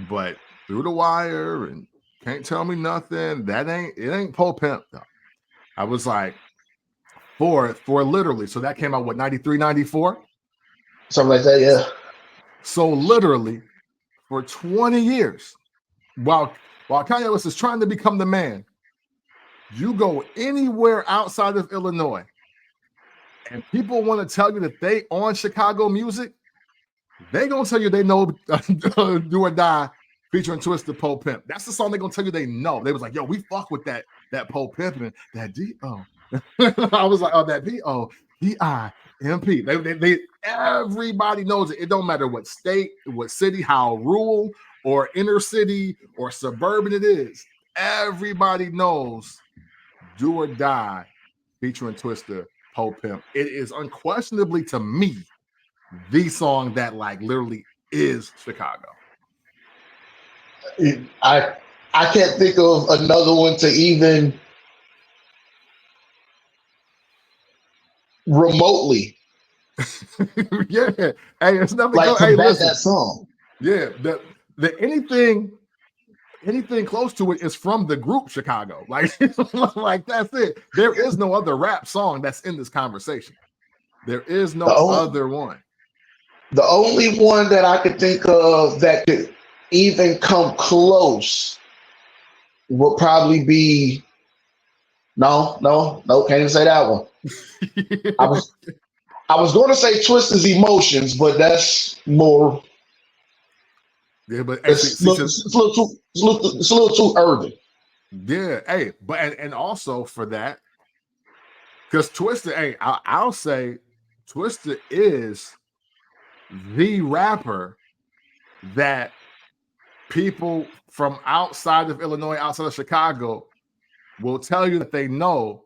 but Through the Wire and Can't Tell Me Nothing, it ain't Pope Pimp though. I was like, for literally, so that came out what, 93, 94? Something like that, yeah. So literally for 20 years, while Kanye West is trying to become the man, you go anywhere outside of Illinois and people want to tell you that they on Chicago music, they gonna tell you they know Do or Die featuring Twister, Pope Pimp. That's the song they gonna tell you they know. They was like, yo, we fuck with that Pope Pimp and that D-O. I was like, oh, that P-O-P-I-M-P. They everybody knows it. It don't matter what state, what city, how rural or inner city or suburban it is. Everybody knows Do or Die featuring Twister, Pope Pimp. It is unquestionably, to me, the song that like literally is Chicago. I can't think of another one to even remotely. Yeah. Hey, it's nothing like hey, listen. That song. Yeah, anything close to it is from the group Chicago. Like, like that's it. There is no other rap song that's in this conversation. There is no other one. The only one that I could think of that could even come close would probably be no, can't even say that one. I was going to say Twista's Emotions, but that's more. Yeah, but it's a little too urban. Yeah, hey, but and also for that, because Twista, hey, I'll say Twista is the rapper that people from outside of Illinois, outside of Chicago, will tell you that they know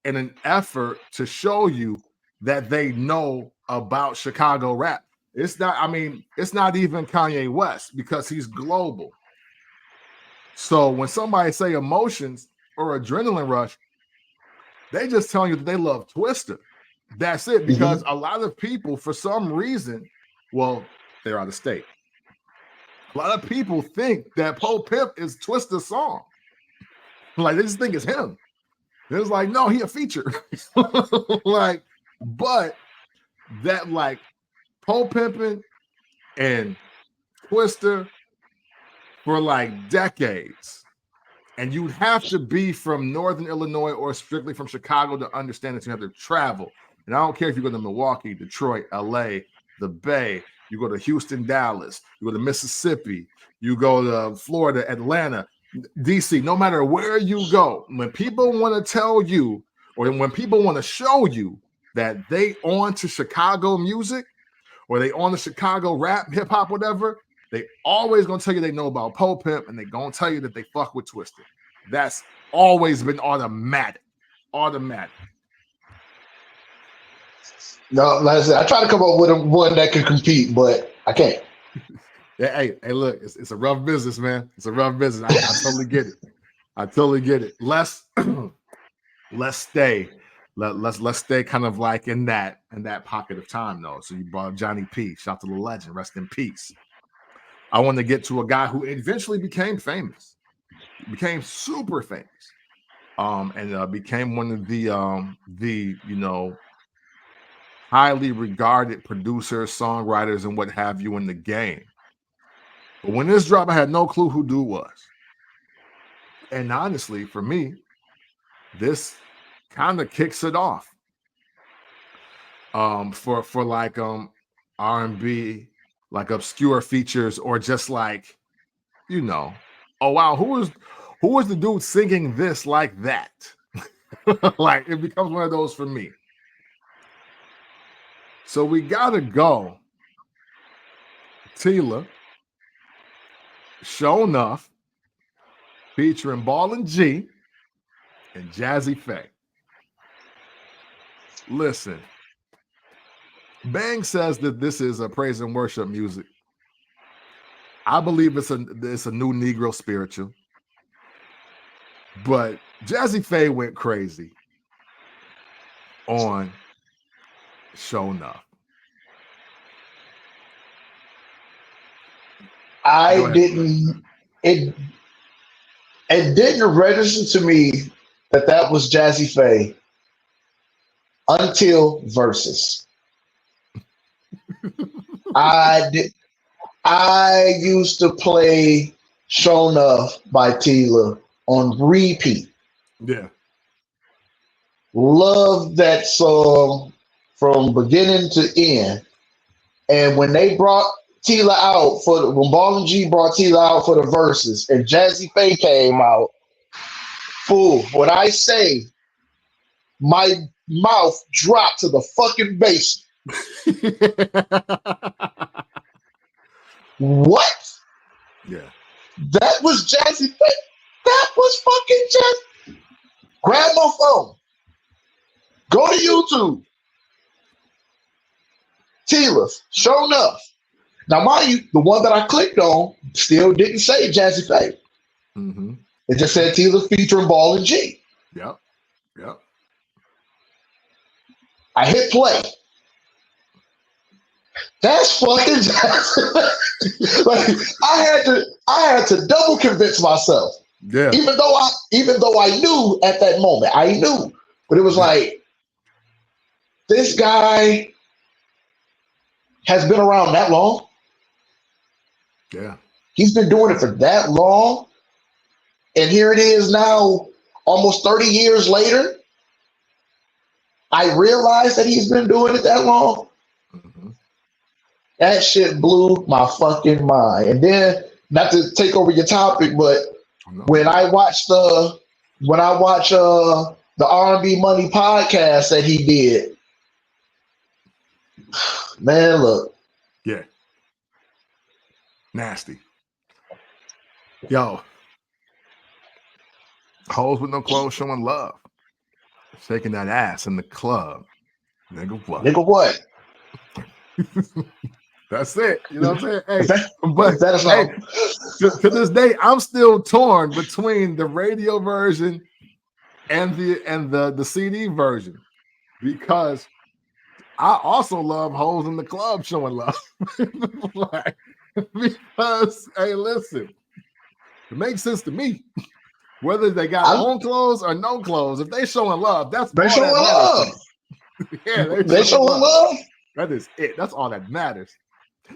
in an effort to show you that they know about Chicago rap. It's not, I mean, it's not even Kanye West because he's global. So when somebody say Emotions or Adrenaline Rush, they just telling you that they love Twista. That's it. Because a lot of people, for some reason, well, they're out of state. A lot of people think that Poe Pimp is Twista's song. Like, they just think it's him. It's like, no, he a feature. Like, but that, like, Poe Pimpin' and Twista for like decades. And you'd have to be from Northern Illinois or strictly from Chicago to understand that you have to travel. And I don't care if you go to Milwaukee, Detroit, LA, the Bay, you go to Houston, Dallas, you go to Mississippi, you go to Florida, Atlanta, DC, no matter where you go, when people want to tell you or when people want to show you that they on to Chicago music or they on the Chicago rap, hip hop, whatever, they always gonna tell you they know about Poe Pimp and they gonna tell you that they fuck with Twista. That's always been automatic. Automatic. No, like I said, I try to come up with one that can compete, but I can't. Hey, look, it's a rough business, man. It's a rough business. I totally get it. I totally get it. Let's stay. Let's stay kind of like in that pocket of time, though. So you brought up Johnny P. Shout out to the legend. Rest in peace. I want to get to a guy who eventually became famous, became super famous, and became one of the highly regarded producers, songwriters, and what have you in the game. But when this dropped, I had no clue who dude was. And honestly, for me, this kind of kicks it off. For like R&B, like obscure features, or just like, oh wow, who was the dude singing this like that? Like, it becomes one of those for me. So we gotta go. Tila, Show Enough, featuring Ballin' G and Jazzy Faye. Listen, Bang says that this is a praise and worship music. I believe it's a new Negro spiritual. But Jazzy Faye went crazy on Show Enough. It didn't register to me that was Jazzy Faye until Versus. I used to play Show Enough by Tila on repeat. Yeah. Love that song from beginning to end. And when they brought Tila out when Ballin' G brought Tila out for the Verses and Jazzy Faye came out, fool, when I say my mouth dropped to the fucking basement. What? Yeah. That was Jazzy Faye. That was fucking Jazzy. Grab my phone. Go to YouTube. Tila, Show Enough. Now, mind you, the one that I clicked on still didn't say Jazzy Faye. Mm-hmm. It just said Tila featuring Ballin' G. Yep. I hit play. That's fucking Jackson. Like I had to double convince myself. Yeah. Even though I knew at that moment, I knew, but it was like, this guy has been around that long. Yeah. He's been doing it for that long. And here it is now, almost 30 years later. I realized that he's been doing it that long. Mm-hmm. That shit blew my fucking mind. And then, not to take over your topic, but when I watch the R&B Money podcast that he did, man, look. Yeah. Nasty. Yo. Hoes with no clothes showing love. Shaking that ass in the club. Nigga, what? Nigga, what? That's it. You know what I'm saying? Hey, to this day, I'm still torn between the radio version and the CD version, because I also love hoes in the club showing love. Like, because, hey, listen, it makes sense to me. Whether they got on clothes or no clothes, if they showing love, that's they all showing that love. Yeah, they showing love. That is it. That's all that matters.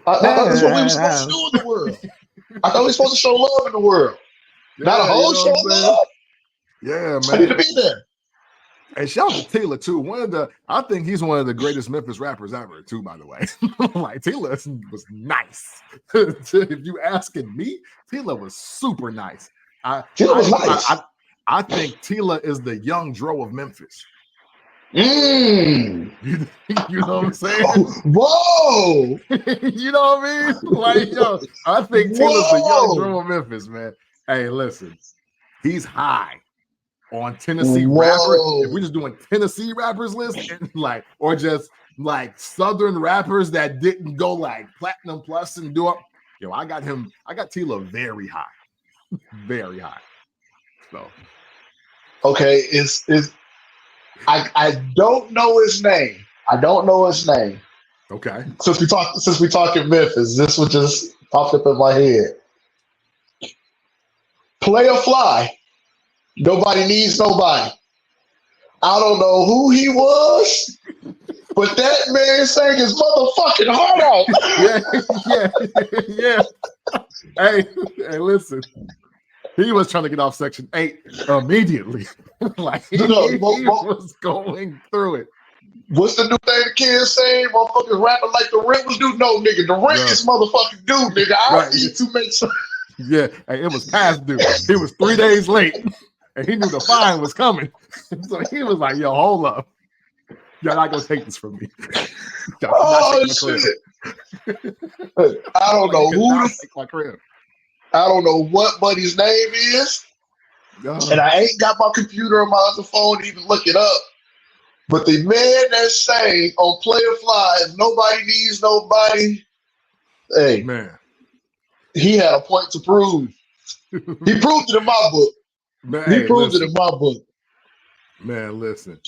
I thought that's what we were supposed to do in the world. I thought we were supposed to show love in the world. Yeah, not a whole show love. Yeah, man. I need to be there. And shout out to Tila too. I think he's one of the greatest Memphis rappers ever too, by the way. Like, Tila was nice. If you asking me, Tila was super nice. Tila was nice. I think Tila is the young Dro of Memphis. You know what I'm saying? Whoa! You know what I mean? Like, yo, I think Tila's the young Dro of Memphis, man. Hey, listen, he's high on Tennessee rappers. If we're just doing Tennessee rappers list, and like, or just like Southern rappers that didn't go like platinum plus and do it, yo, I got Tila very high, very high. So, okay, I don't know his name. I don't know his name. Okay. Since we talk in Memphis, this one just popped up in my head. Player Fly. Nobody needs nobody. I don't know who he was, but that man sang his motherfucking heart out. Yeah. Hey, listen. He was trying to get off Section 8 immediately. Like, he was going through it. What's the new thing the kids saying? Motherfuckers rapping like the rent was due? No, nigga, the rent is motherfucking due, nigga. I need to make sure. Yeah, hey, it was past due. He was 3 days late, and he knew the fine was coming. So he was like, yo, hold up. Y'all not gonna take this from me. Oh, shit. I don't know who I don't know what buddy's name is. And I ain't got my computer on my other phone to even look it up. But the man that sang on Player Fly, Nobody Needs Nobody, hey, man, he had a point to prove. He proved it in my book. Man, he proved it in my book. Man, listen.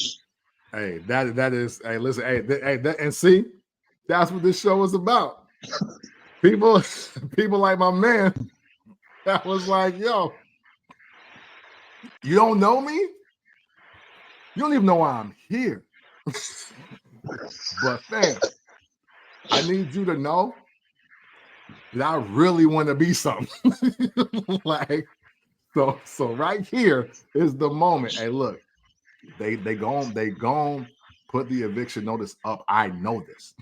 Hey, that is, hey, listen, and see, that's what this show is about. People like my man that was like, yo, you don't know me? You don't even know why I'm here. But fam, I need you to know that I really want to be something. Like, so right here is the moment. Hey, look, they gon' put the eviction notice up. I know this.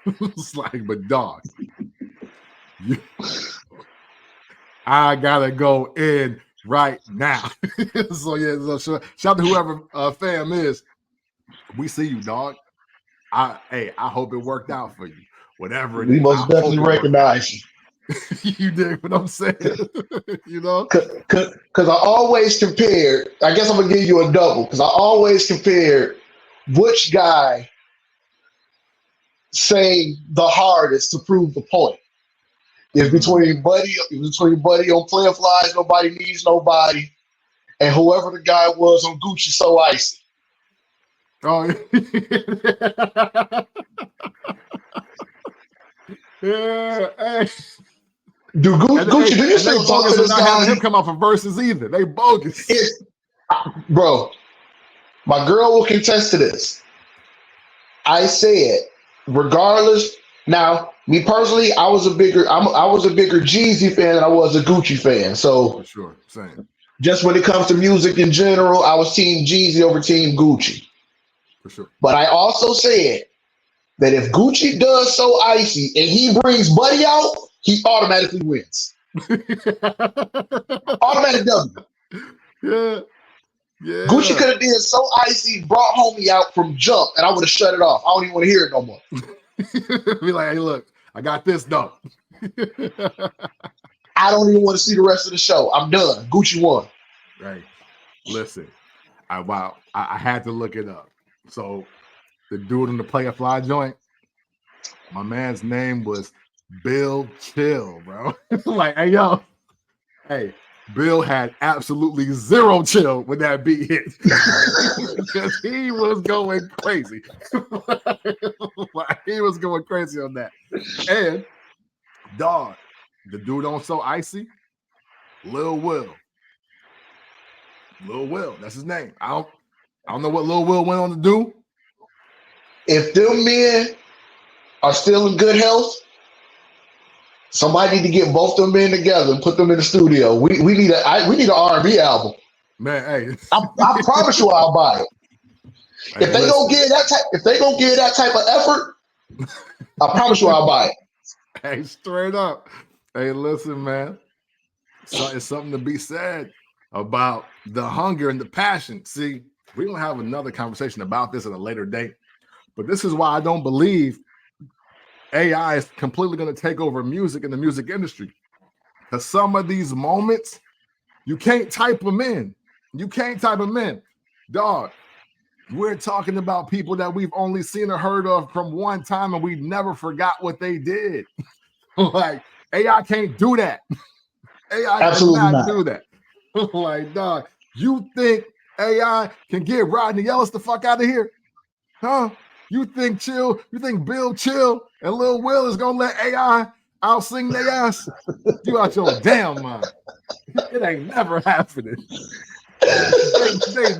It's like, but dog, I gotta go in right now. So yeah, so shout out to whoever fam is. We see you, dog. I hope it worked out for you. Whatever it is. We most definitely recognize you. You dig what I'm saying? You know? Because I always compared, I guess I'm gonna give you a double, because I always compared which guy sang the hardest to prove the point. It's between Buddy on Player Flies, Nobody Needs Nobody, and whoever the guy was on Gucci So Icy. Oh, Yeah, hey. Dude, Gucci, do you still talk to this not guy? having him come out for verses either. They bogus. Bro, my girl will contest to this. I said, regardless. Now, me personally, I was a bigger Jeezy fan than I was a Gucci fan. So For sure, same. just when it comes to music in general, I was Team Jeezy over Team Gucci. For sure. But I also said that if Gucci does So Icy and he brings Buddy out, he automatically wins. Automatic W. Yeah. Yeah. Gucci could have did So Icy, brought Homie out from jump, and I would have shut it off. I don't even want to hear it no more. Be like, hey, look, I got this though. I don't even want to see the rest of the show. I'm done. Gucci won. Right. Listen, I had to look it up. So the dude in the Play a Fly joint, my man's name was Bill Chill, bro. Like, hey, yo, hey, Bill had absolutely zero chill when that beat hit. Because he was going crazy. Like, he was going crazy on that. And dog, the dude on So Icy, Lil Will. Lil Will, that's his name. I don't know what Lil Will went on to do. If them men are still in good health, somebody need to get both them men together and put them in the studio. We need an R&B album. Man, hey, I promise you, I'll buy it. Hey, if they don't give that type of effort, I promise you, I'll buy it. Hey, straight up. Hey, listen, man. So it's something to be said about the hunger and the passion. See, we're gonna have another conversation about this at a later date. But this is why I don't believe AI is completely going to take over music in the music industry. Because some of these moments, you can't type them in. You can't type them in. Dog, we're talking about people that we've only seen or heard of from one time and we never forgot what they did. Like, AI can't do that. AI Absolutely cannot not. do that. Like, dog, you think AI can get Rodney Ellis the fuck out of here? Huh? You think Bill Chill and Lil Will is gonna let AI out sing their ass? You out your damn mind. It ain't never happening. They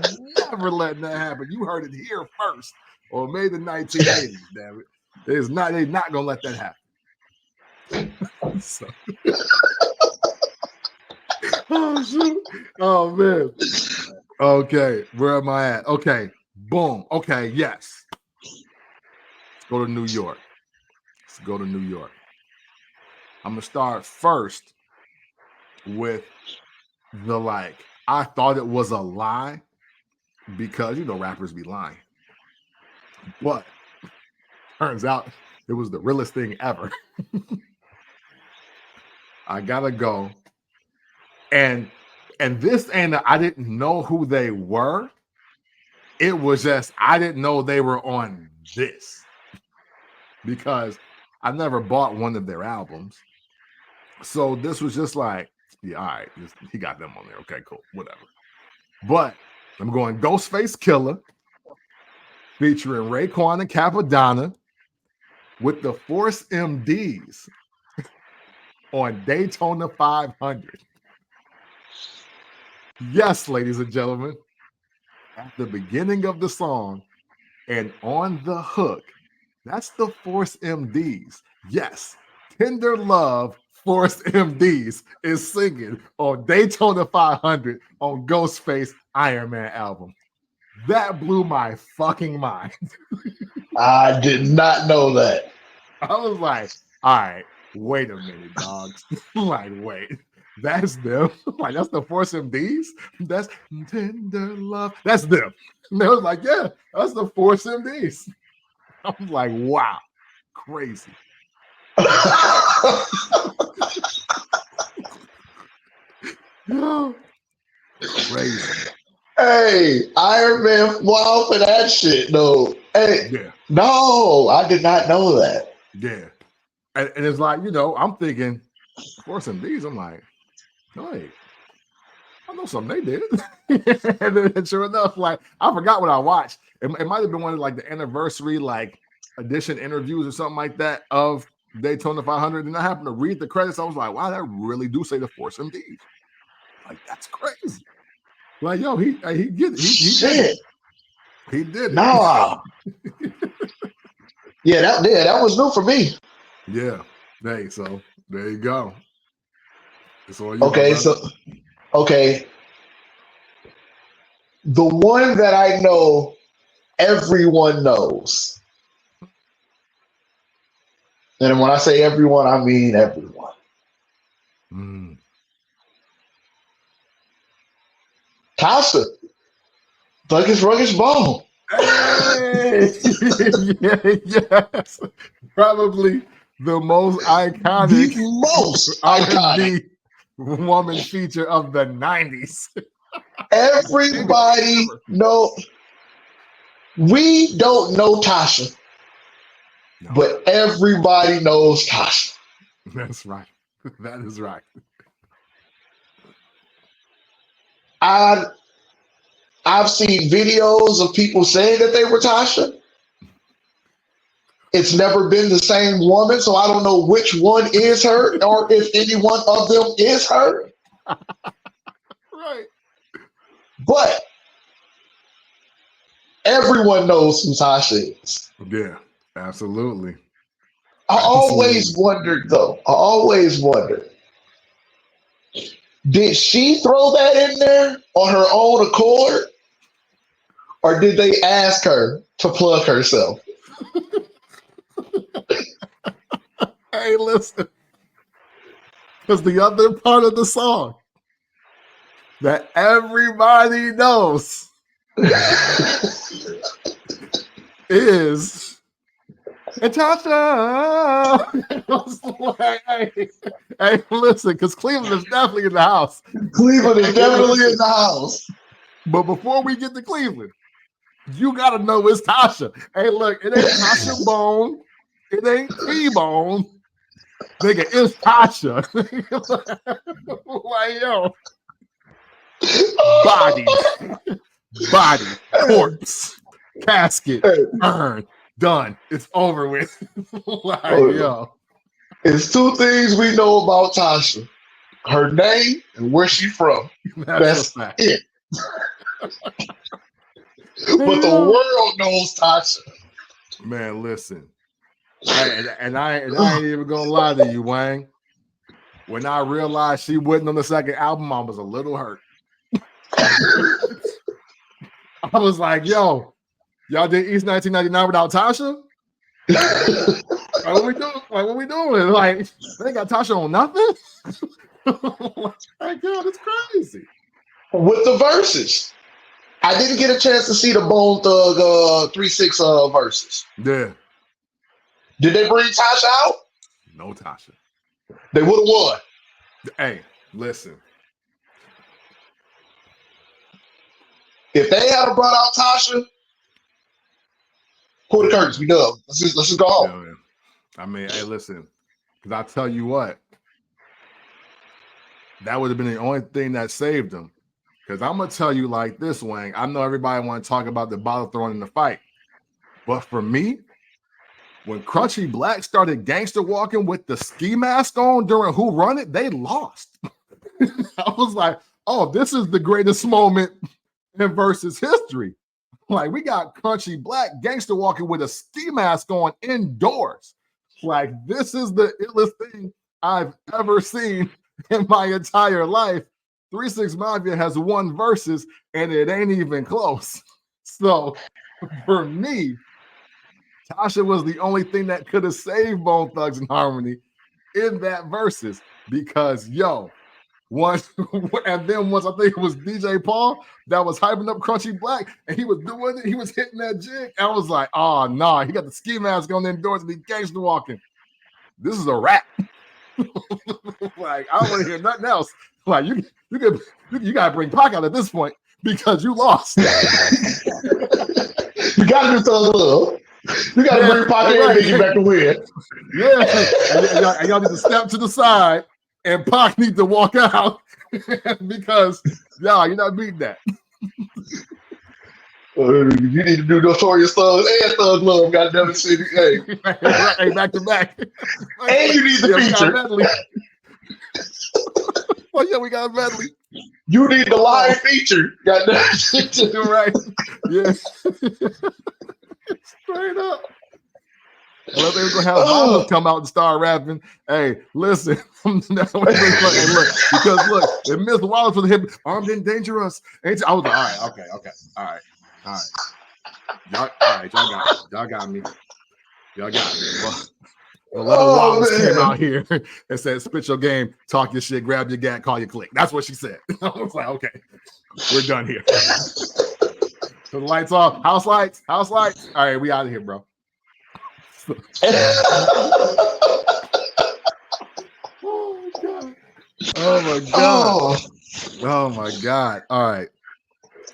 never letting that happen. You heard it here first, or maybe the 1980s. Damn it, they're not gonna let that happen. So. Oh shoot! Oh man. Okay, where am I at? Okay, boom. Okay, yes. Go to New York. Let's go to New York. I'm gonna start first with the I thought it was a lie because rappers be lying. But turns out it was the realest thing ever. I gotta go. And this ain't I didn't know who they were. It was just I didn't know they were on this. Because I never bought one of their albums. So this was just like, yeah, all right, he got them on there. Okay, cool, whatever. But I'm going Ghostface Killer featuring Raekwon and Capadonna with the Force MDs on Daytona 500. Yes, ladies and gentlemen, at the beginning of the song and on the hook, that's the Force MDs. Yes, Tender Love Force MDs is singing on Daytona 500 on Ghostface Iron Man album. That blew my fucking mind. I did not know that. I was like, all right, wait a minute, dogs. Like, wait, that's them? Like, that's the Force MDs? That's Tender Love. That's them. And they was like, yeah, that's the Force MDs. I'm like, wow, crazy. Crazy. Hey, Iron Man, wow for that shit, though. Hey, yeah. No, I did not know that. Yeah. And it's like, I'm thinking, Force MDs, I'm like, hey, I know something they did. And then sure enough, like, I forgot what I watched. It might have been one of the anniversary edition interviews or something like that of Daytona 500. And I happened to read the credits. I was like, wow, that really do say the Force MDs. Like, that's crazy. Like, yo, he did it. He did it. He did it. Nah. that was new for me. Yeah. Hey, so there you go. It's all you, okay, the one that I know everyone knows. And when I say everyone, I mean everyone. Tasha. Sluggish Bone. Hey! Yes. Probably the most iconic, woman feature of the 90s. Everybody know. We don't know Tasha, but everybody knows Tasha. That's right. That is right. I've seen videos of people saying that they were Tasha. It's never been the same woman, so I don't know which one is her or if any one of them is her. Right. But everyone knows who Tasha is. Yeah, absolutely. I always wondered, did she throw that in there on her own accord? Or did they ask her to plug herself? Hey, listen. Because the other part of the song that everybody knows is Tasha. Hey, listen, because Cleveland is definitely in the house. Cleveland is definitely in the house. But before we get to Cleveland, you got to know it's Tasha. Hey, look, it ain't Tasha Bone. It ain't T-Bone. Nigga, it's Tasha. Like, yo. Body, corpse, casket, urn, done. It's over with. Like, yo. It's two things we know about Tasha. Her name and where she's from. That's it. But the world knows Tasha. Man, listen. And I ain't even gonna lie to you, Wang. When I realized she wasn't on the second album, I was a little hurt. I was like, yo, y'all did East 1999 without Tasha? Like, what we doing? Like, they got Tasha on nothing? Like, yo, that's crazy. With the verses. I didn't get a chance to see the Bone Thug 3-6 verses. Yeah. Did they bring Tasha out? No Tasha. They would have won. Hey, listen. If they had brought out Tasha, pull the curtains. We done. Let's just go home. Yeah, I mean, hey, listen. Because I tell you what, that would have been the only thing that saved them. Because I'm going to tell you like this, Wang. I know everybody want to talk about the bottle throwing in the fight. But for me, when Crunchy Black started gangster walking with the ski mask on during Who Run It, they lost. I was like, oh, this is the greatest moment in Versus history. Like, we got Crunchy Black gangster walking with a ski mask on indoors. Like, this is the illest thing I've ever seen in my entire life. 3-6 Mafia has won Versus, and it ain't even close. So, for me, Tasha was the only thing that could have saved Bone Thugs and Harmony in that Versus, because, yo, once and then once I think it was DJ Paul that was hyping up Crunchy Black, and he was doing it, he was hitting that jig. I was like, oh nah, he got the ski mask on indoors and he gangster walking. This is a wrap. Like, I don't want to hear nothing else. Like, you gotta bring Pac out at this point because you lost. You gotta do Thug Love. You gotta bring Pac and Biggie back to win. Yeah, and y'all need to step to the side. And Pac need to walk out because, y'all, you're not beating that. You need to do Notorious Thugs and Thug Love. Goddamn it, city. Hey, hey, back to back. And you need the feature. Well, yeah, we got a medley. You need the live feature. Goddamn it. You're right. Yes. Straight up. Well, they were gonna have Mama come out and start rapping. Hey, listen. Hey, look, because look, if Miss Wallace was hit, armed and dangerous. I was like, all right, okay, all right. Y'all got me. Well, Little Wallace came out here and said, spit your game, talk your shit, grab your gat, call your click. That's what she said. I was like, okay, we're done here. So the lights off. House lights. All right, we out of here, bro. Oh my god. Oh my god. All right.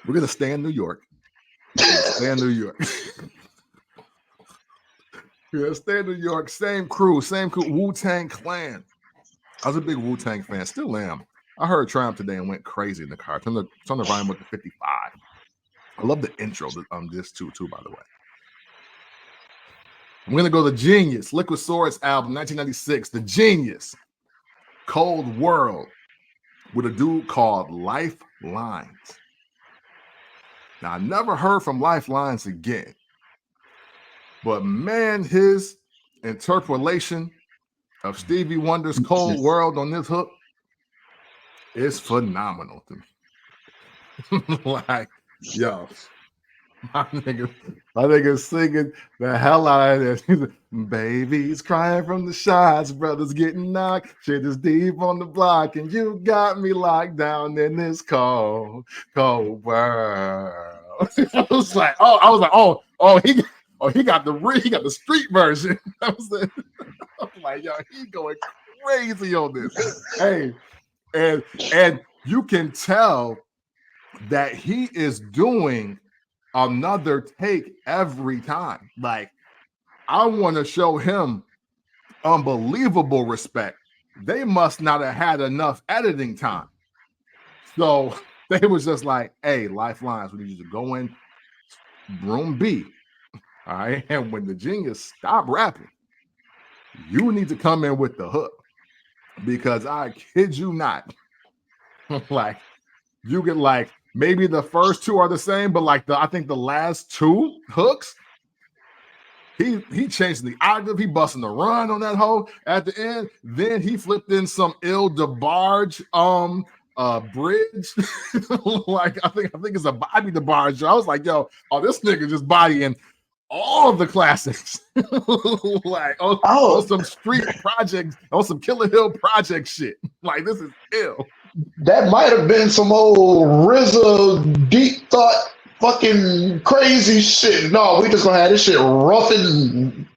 We're gonna stay in New York. We're gonna stay in New York. Same crew. Wu-Tang Clan. I was a big Wu-Tang fan. Still am. I heard Triumph today and went crazy in the car. Turn the volume up to 55. I love the intro. This too, by the way. I'm going to go to Genius, Liquid Swords album, 1996. The Genius, Cold World, with a dude called Lifelines. Now, I never heard from Lifelines again. But man, his interpolation of Stevie Wonder's Cold World on this hook is phenomenal to me. Like, yo. My nigga singing the hell out of this. Baby's crying from the shots, brothers getting knocked. Shit is deep on the block, and you got me locked down in this cold world. I was like, he got the street version. I'm like, yo, he going crazy on this. Hey, and you can tell that he is doing another take every time. Like, I want to show him unbelievable respect. They must not have had enough editing time. So they was just like, hey, Lifelines, we need you to go in room B. All right. And when the Genius stop rapping, you need to come in with the hook. Because I kid you not, like, you get like, maybe the first two are the same, but like I think the last two hooks, he changed the octave, he busting the run on that hoe at the end. Then he flipped in some ill DeBarge bridge. Like I think it's a Bobby DeBarge. I was like, yo, this nigga just bodying all of the classics. Like on some street projects, on some Killer Hill project shit. Like this is ill. That might have been some old RZA deep thought fucking crazy shit. No, we just gonna have this shit rough and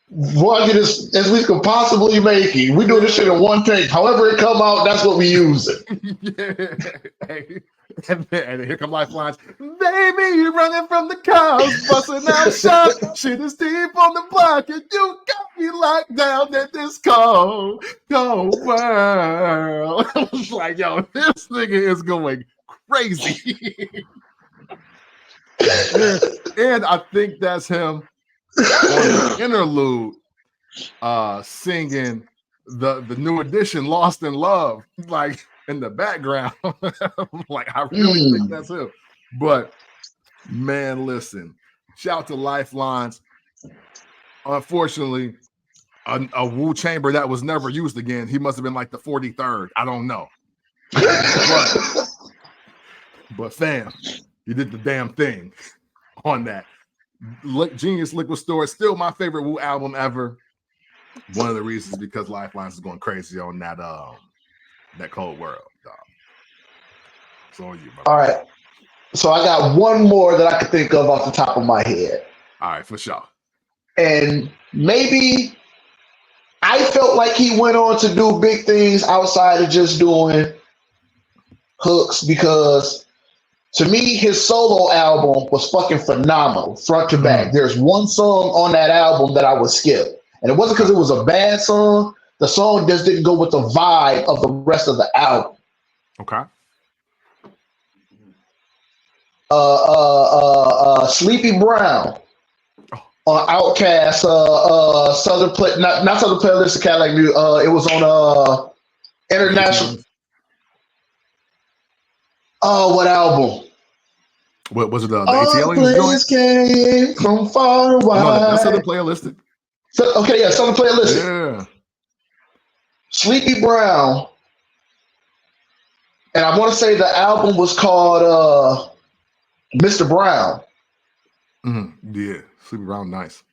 rugged as we could possibly make it. We do this shit in one take. However it come out, that's what we use it. Hey. And here come Lifelines. Baby, you running from the cows, busting out shots. Shit is deep on the block, and you got me locked down in this cold world. I was like, yo, this nigga is going crazy. and I think that's him on the interlude singing the new edition, Lost in Love. Like, in the background. Like, I really think that's him. But man, listen, shout to Lifelines. Unfortunately, a Wu chamber that was never used again. He must have been like the 43rd. I don't know. But fam, you did the damn thing on that. Genius Liquid Storage, still my favorite Wu album ever. One of the reasons because Lifelines is going crazy on that Cold World, dog. So you, brother. All right. So I got one more that I could think of off the top of my head. All right, for sure. And maybe I felt like he went on to do big things outside of just doing hooks, because to me, his solo album was fucking phenomenal, front to back. There's one song on that album that I would skip. And it wasn't because it was a bad song. The song just didn't go with the vibe of the rest of the album. Okay. Sleepy Brown on Outkast, Southern Play, not Southern Playlist of Cadillac Music. It was on International. Oh, what album? What was it? The All ATL joint? Came from far away. No, that's Southern Playlistic. So, okay, yeah, Southern Playlistic. Yeah. Sleepy Brown. And I want to say the album was called Mr. Brown. Mm-hmm. Yeah, Sleepy Brown, nice.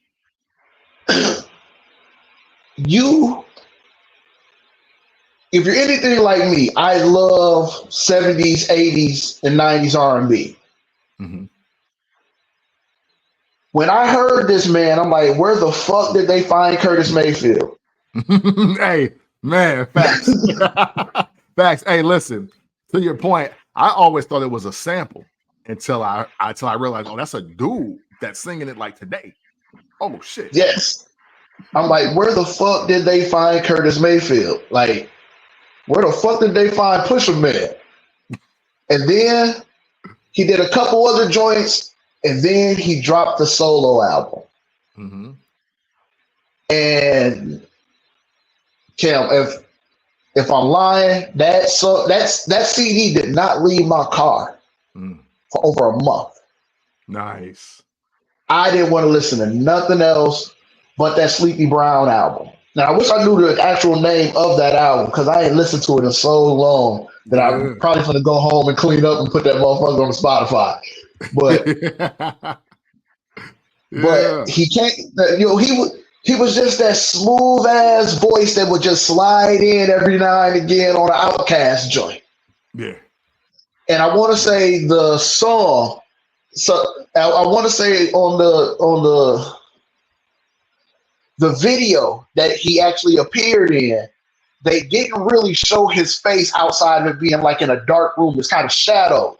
If you're anything like me, I love 70s, 80s, and 90s R&B. Mm-hmm. When I heard this, man, I'm like, where the fuck did they find Curtis Mayfield? Hey, man, facts. Facts. Hey, listen, to your point, I always thought it was a sample until I realized, oh, that's a dude that's singing it like today. Oh, shit. Yes. I'm like, where the fuck did they find Curtis Mayfield? Like, where the fuck did they find Pusha Man? And then he did a couple other joints, and then he dropped the solo album. Mm-hmm. And Cam, if I'm lying, that CD did not leave my car for over a month. Nice. I didn't want to listen to nothing else but that Sleepy Brown album. Now, I wish I knew the actual name of that album because I ain't listened to it in so long that I'm probably going to go home and clean up and put that motherfucker on Spotify. But but he can't. He was just that smooth ass voice that would just slide in every now and again on an Outkast joint. Yeah. And I want to say the song. So I want to say on the video that he actually appeared in, they didn't really show his face outside of it being like in a dark room. It's kind of shadowed.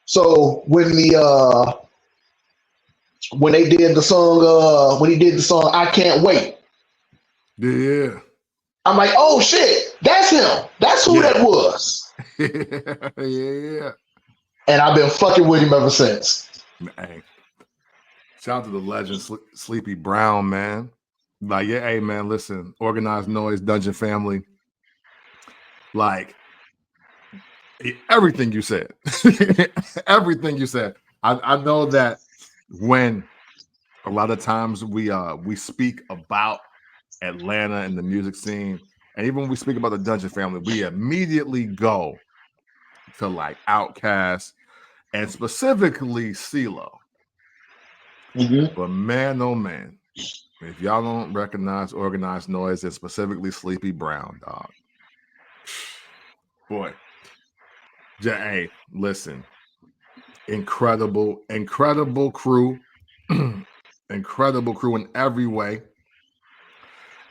So when they did the song, when he did the song, I Can't Wait. Yeah. I'm like, oh shit, that's him. That's who that was. Yeah. And I've been fucking with him ever since. Hey, shout out to the legend Sleepy Brown, man. Like, yeah, hey man, listen, Organized Noise, Dungeon Family, like everything you said. Everything you said. I know that when a lot of times we speak about Atlanta and the music scene, and even when we speak about the Dungeon Family, we immediately go to like Outkast and specifically CeeLo. But man, oh man, if y'all don't recognize Organized Noise and specifically Sleepy Brown, dog, boy, hey, listen, incredible crew, incredible crew in every way,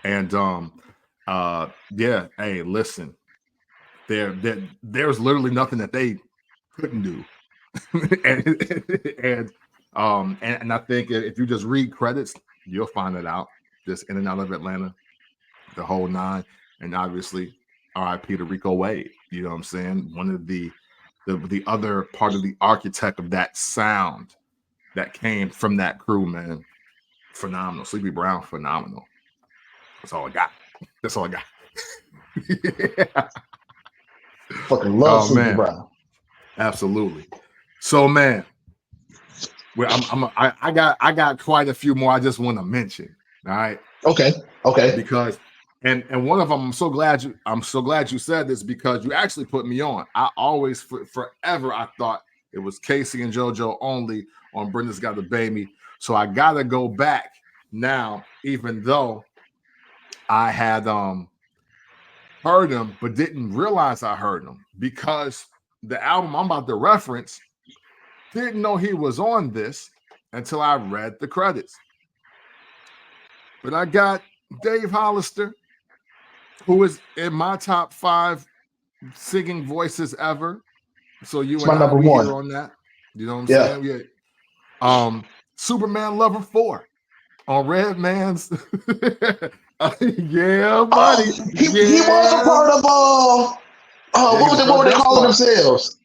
and yeah, hey, listen, there's literally nothing that they couldn't do, and I think if you just read credits, you'll find it out. Just In and Out of Atlanta, the whole nine, and obviously R.I.P. to Rico Wade. You know what I'm saying? One of the other part of the architect of that sound that came from that crew, man. Phenomenal. Sleepy Brown, phenomenal. That's all I got. That's all I got. Yeah. Fucking love Sleepy Brown. Absolutely. So, man, I got quite a few more I just want to mention. All right. Okay. Because and one of them, I'm so glad you said this because you actually put me on. I always forever I thought it was Casey and JoJo only on Brenda's Got to Baby. So I gotta go back now, even though I had heard him but didn't realize I heard him, because the album I'm about to reference, didn't know he was on this until I read the credits. But I got Dave Hollister, who is in my top 5 singing voices ever. So you and I be here on that. You know what I'm saying? Yeah. Superman Lover 4 on Redman's. Yeah, buddy. He was a part of what were they calling themselves?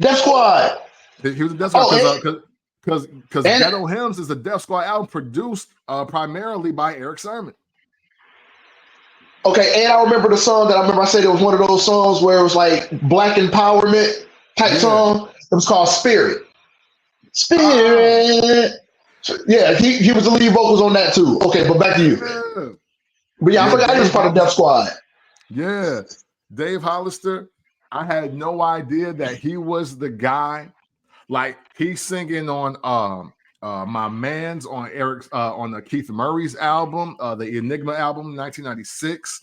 Def Squad. He was a Def Squad because and Ghetto Hymns is a Def Squad album produced primarily by Eric Sermon. Okay, and I remember the song that I said it was one of those songs where it was like black empowerment type song. It was called Spirit. Spirit. Yeah, he was the lead vocals on that too. Okay, but back to you. But yeah, I forgot he was part of Def Squad. Yeah, Dave Hollister. I had no idea that he was the guy. Like he's singing on My Man's on Eric's on the Keith Murray's album, the Enigma album, 1996.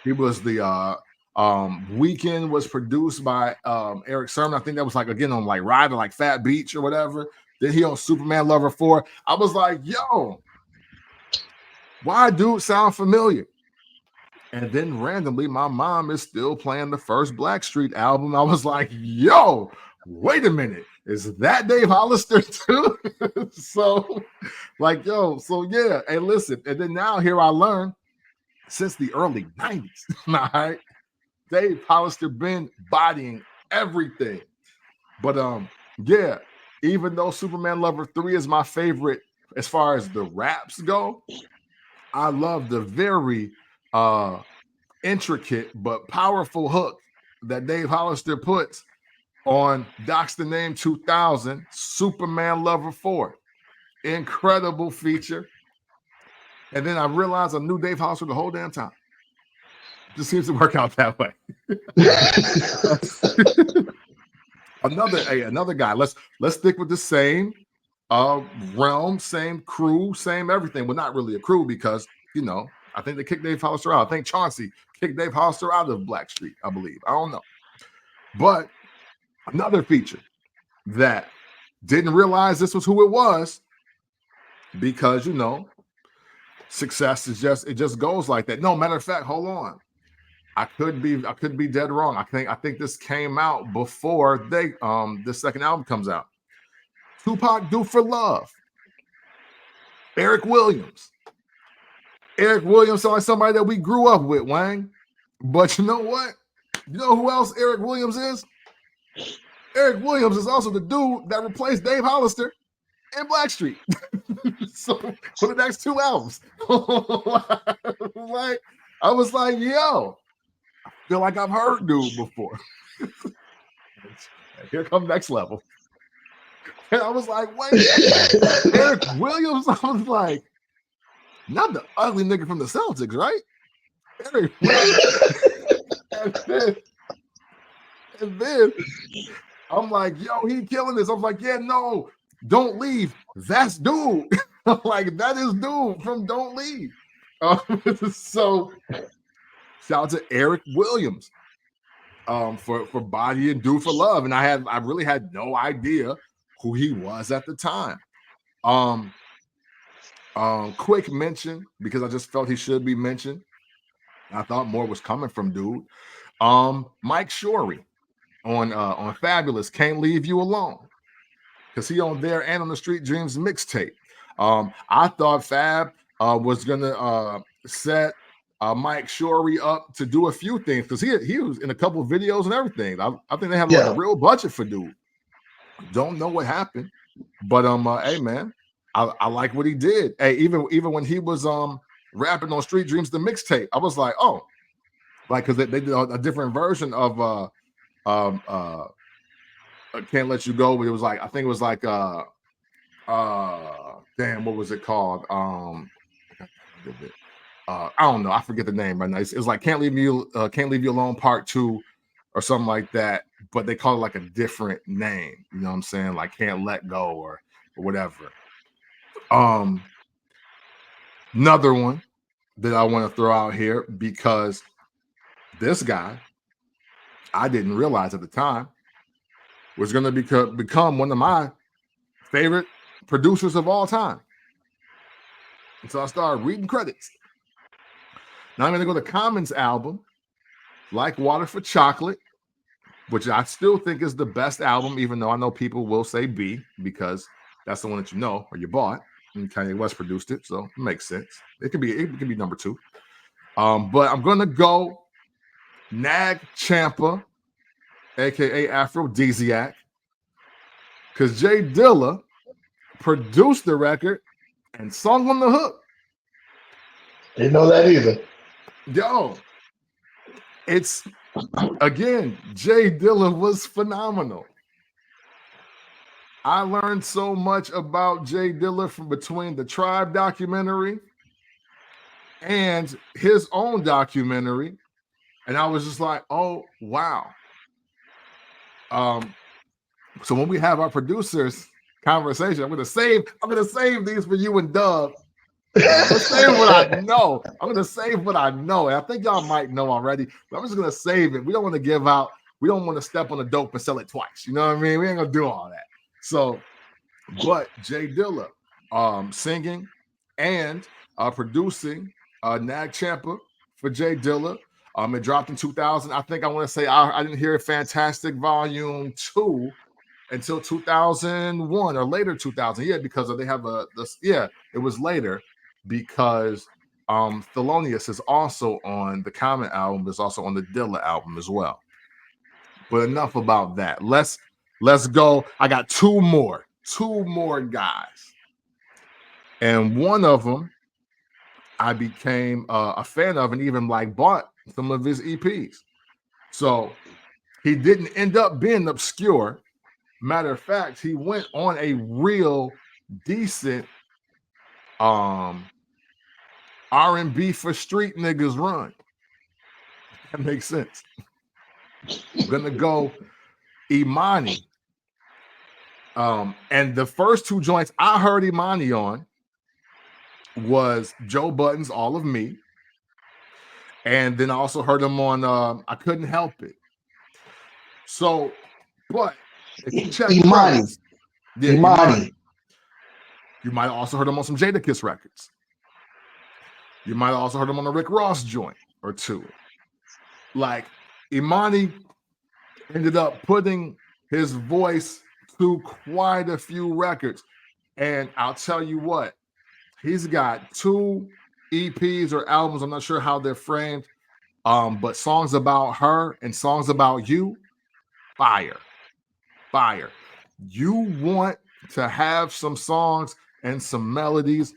He was the Weekend was produced by Eric Sermon. I think that was like again on like Ride or like Fat Beach or whatever. Then he on Superman Lover 4. I was like, yo, why dude sound familiar? And then randomly, my mom is still playing the first Blackstreet album. I was like, yo, wait a minute. Is that Dave Hollister too? So, like, yo, so yeah. Hey, listen. And then now here I learn since the early 90s, all right, Dave Hollister been bodying everything. But yeah, even though Superman Lover 3 is my favorite as far as the raps go, I love the very intricate but powerful hook that Dave Hollister puts on Docs the Name 2000, Superman Lover 4. Incredible feature. And then I realized I knew Dave Hollister the whole damn time. Just seems to work out that way. Another guy. Let's stick with the same realm, same crew, same everything. Well, not really a crew because, you know, I think they kicked Dave Hollister out. I think Chauncey kicked Dave Hollister out of Blackstreet, I believe. I don't know. But another feature that didn't realize this was who it was because, you know, success is it just goes like that. No, matter of fact, hold on. I could be dead wrong. I think this came out before the second album comes out. Tupac Do for Love. Eric Williams. Eric Williams sounds like somebody that we grew up with, Wang. But you know what? You know who else Eric Williams is? Eric Williams is also the dude that replaced Dave Hollister in Blackstreet. So for the next 2 albums. Like, I was like, yo, I feel like I've heard dude before. Here comes Next Level. And I was like, wait, Eric Williams? I was like, not the ugly nigga from the Celtics, right? Eric Williams. and then I'm like, yo, he killing this. I was like, yeah, no, Don't Leave. That's dude. Like, that is dude from Don't Leave. So shout out to Eric Williams for Body and Do for Love. And I really had no idea who he was at the time. Quick mention, because I just felt he should be mentioned. I thought more was coming from dude. Mike Shorey on Fabulous, Can't Leave You Alone. Because he on there and on the Street Dreams mixtape. I thought Fab was gonna set Mike Shorey up to do a few things because he was in a couple of videos and everything. I think they had like a real budget for dude. Don't know what happened, but hey man, I like what he did. Hey, even when he was rapping on Street Dreams the mixtape, I was like, oh, like because they did a different version of Can't Let You Go, but it was like I think it was like damn, what was it called? I don't know. I forget the name right now. It was like Can't Leave You Alone Part 2 or something like that. But they call it like a different name. You know what I'm saying? Like Can't Let Go or whatever. Another one that I want to throw out here because this guy, I didn't realize at the time, was going to become one of my favorite producers of all time. And so I started reading credits. Now I'm going to go to Common's album, Like Water for Chocolate, which I still think is the best album, even though I know people will say B because that's the one that you know or you bought. And Kanye West produced it, so it makes sense. It could be number 2. But I'm going to go Nag Champa, aka Aphrodisiac, because Jay Dilla produced the record and sung on the hook. Didn't know that either. Yo, it's again, Jay Dilla was phenomenal. I learned so much about Jay Dilla from between the Tribe documentary and his own documentary. And I was just like, oh, wow. So when we have our producers conversation, I'm gonna save these for you and Dub. I'm gonna save what I know. I'm gonna save what I know. And I think y'all might know already, but I'm just gonna save it. We don't want to give out, we don't want to step on the dope and sell it twice. You know what I mean? We ain't gonna do all that. So, but Jay Dilla singing and producing Nag Champa for Jay Dilla. It dropped in 2000. I think I want to say I didn't hear Fantastic Volume 2 until 2001 or later 2000. Yeah, because they have it was later because Thelonious is also on the Common album, is also on the Dilla album as well. But enough about that. Let's go. I got two more guys. And one of them I became a fan of and even like bought some of his EPs. So he didn't end up being obscure. Matter of fact, he went on a real decent R&B for street niggas run. That makes sense. I'm gonna go Imani. And the first two joints I heard Imani on was Joe Budden's All of Me. And then I also heard him on I Couldn't Help It. So, but if you check Imani. Imani. You might have also heard him on some Jadakiss records. You might have also heard him on a Rick Ross joint or two. Like, Imani ended up putting his voice to quite a few records. And I'll tell you what, he's got 2 EPs or albums. I'm not sure how they're framed. But Songs About Her and Songs About You, fire. You want to have some songs and some melodies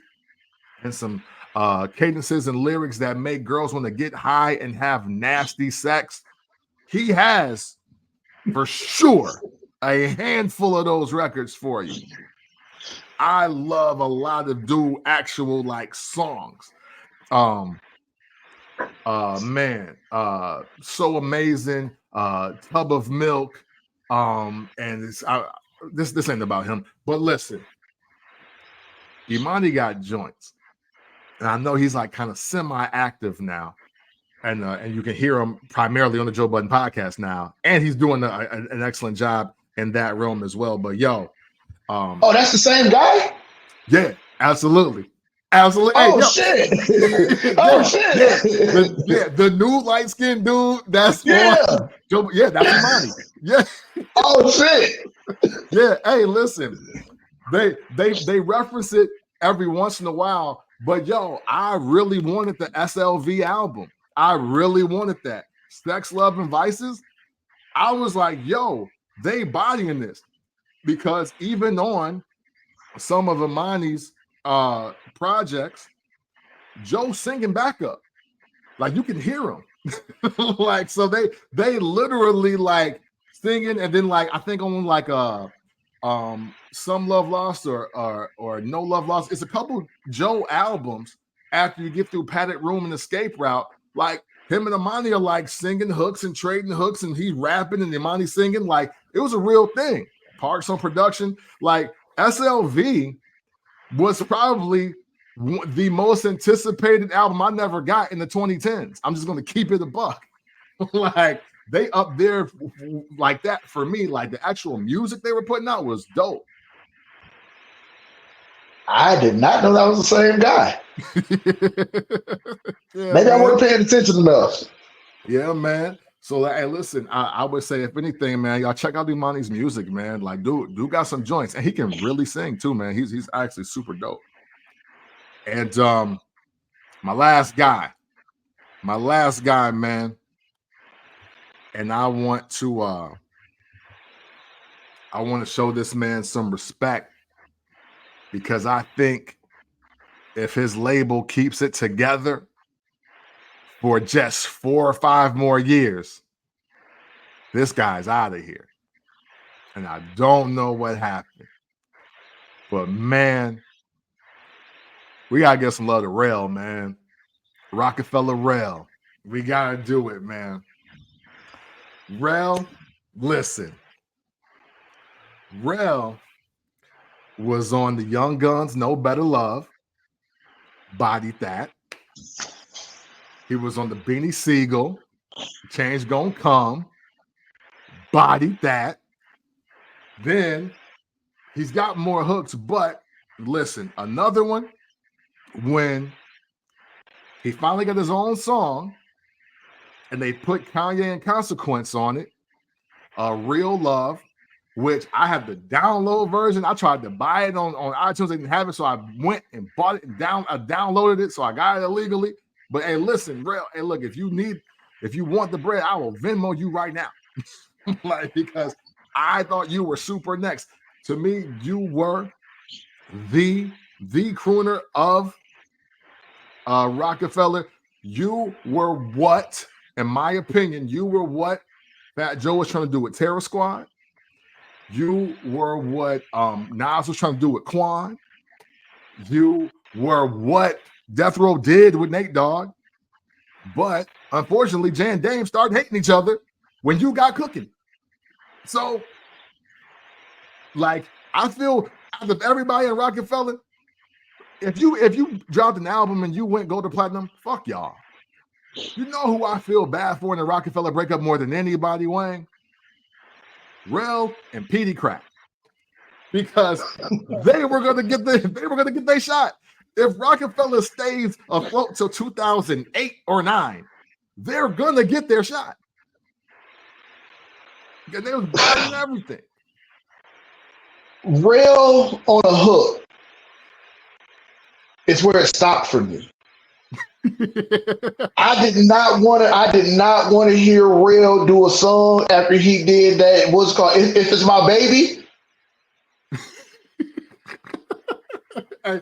and some cadences and lyrics that make girls want to get high and have nasty sex. He has, for sure, a handful of those records for you. I love a lot of actual like songs. So Amazing, Tub of Milk, and it's this ain't about him, but listen, Imani got joints, and I know he's like kind of semi-active now, and you can hear him primarily on the Joe Budden podcast now, and he's doing an excellent job in that realm as well. But yo, oh, that's the same guy? Yeah, absolutely. Oh, shit. Shit. The new light-skinned dude, that's on. Yeah, that's Imani. Yeah. Oh, shit. Yeah, hey, listen. They reference it every once in a while, but yo, I really wanted the SLV album. I really wanted that. Sex, Love, and Vices. I was like, yo, they bodying this. Because even on some of Imani's projects, Joe's singing backup. Like, you can hear him. Like, so they literally like singing, and then like I think on like Some Love Lost or No Love Lost. It's a couple Joe albums after you get through Padded Room and Escape Route. Like, him and Imani are like singing hooks and trading hooks, and he's rapping and Imani singing. Like, it was a real thing. Parks on production. Like, SLV was probably the most anticipated album I never got in the 2010s. I'm just going to keep it a buck. Like, they up there like that for me. Like, the actual music they were putting out was dope. I did not know that was the same guy. Yeah, maybe I wasn't paying attention enough. Yeah, man. So, hey, listen, I would say, if anything, man, y'all check out Imani's music, man. Like, dude got some joints, and he can really sing too, man. He's actually super dope. And my last guy, man. And I want to I want to show this man some respect because I think if his label keeps it together for just 4 or 5 more years, this guy's out of here. And I don't know what happened. But man, we gotta get some love to Rel, man. Rockefeller Rel. We gotta do it, man. Rel, listen. Rel was on the Young Guns, No Better Love. Bodied that. He was on the Beanie Siegel, Change Gonna Come. Bodied that. Then he's got more hooks, but listen, another one, when he finally got his own song and they put Kanye and Consequence on it, Real Love, which I have the download version. I tried to buy it on iTunes. They didn't have it, so I went and bought it and I downloaded it, so I got it illegally. But hey, listen, Rel, hey, look, if you want the bread, I will Venmo you right now. Like, because I thought you were super next. To me, you were the crooner of Rockefeller. You were what, in my opinion, you were what Fat Joe was trying to do with Terror Squad. You were what Nas was trying to do with Quan. You were what Death Row did with Nate Dogg. But unfortunately, Jay and Dame started hating each other when you got cooking. So, like, I feel out of everybody in Rockefeller, if you dropped an album and you went gold to platinum, fuck y'all. You know who I feel bad for in the Rockefeller breakup more than anybody, Wayne? Rel and Petey Crack, because they were gonna get their shot. If Rockefeller stays afloat till 2008 or 9, they're gonna get their shot. Because they was buying everything. Rel on a hook. It's where it stopped for me. I did not want to hear Rel do a song after he did that. What's called If It's My Baby. Hey,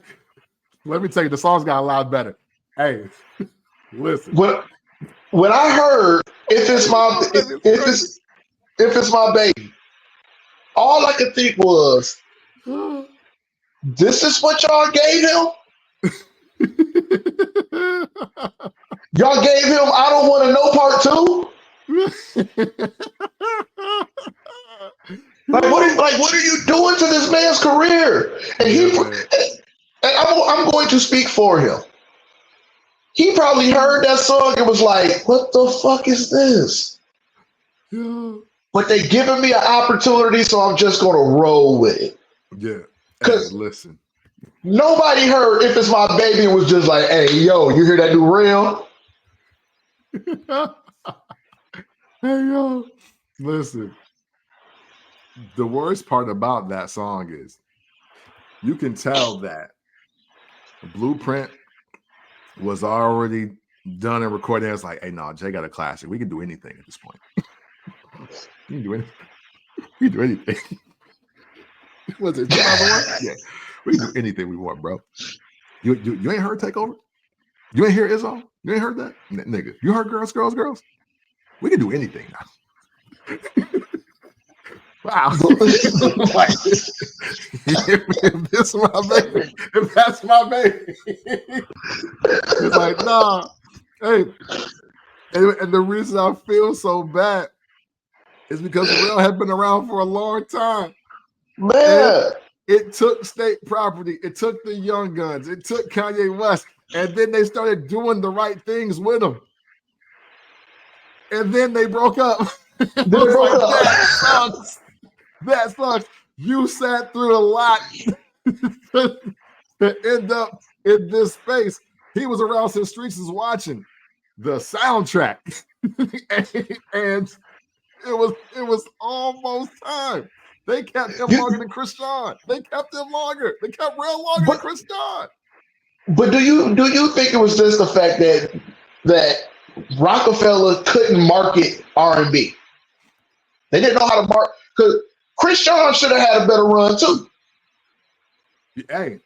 let me tell you, the song's got a lot better. Hey, listen. When I heard If It's My Baby, all I could think was, this is what y'all gave him? Y'all gave him I Don't Want to Know Part 2? What are you doing to this man's career? And I'm going to speak for him. He probably heard that song and was like, what the fuck is this? Yeah. But they giving me an opportunity, so I'm just going to roll with it. Yeah. Because listen. Nobody heard If It's My Baby and was just like, hey, yo, you hear that new Rel? Hey, yo. Listen. The worst part about that song is you can tell that Blueprint was already done and recorded. It's like, hey, no, Jay got a classic. We can do anything at this point. We can do anything. We can do anything. Was it 2001? Yeah. We can do anything we want, bro. You ain't heard Takeover? You ain't hear Izzo? You ain't heard that? Nigga, you heard Girls, Girls, Girls? We can do anything now. Wow. Like, if this my baby, if that's my baby. It's like, nah. Hey. And the reason I feel so bad is because Rel had been around for a long time. Man. And it took state property. It took the Young Guns. It took Kanye West. And then they started doing the right things with him. And then they broke up. That sucks. You sat through a lot to end up in this space. He was around since Streets is watching the soundtrack. and it was almost time. They kept him longer than Chris John. They kept him longer. They kept Rel longer than Chris John. But do you think it was just the fact that Rockefeller couldn't market R&B? They didn't know how to market, because Chris John should have had a better run too. Hey,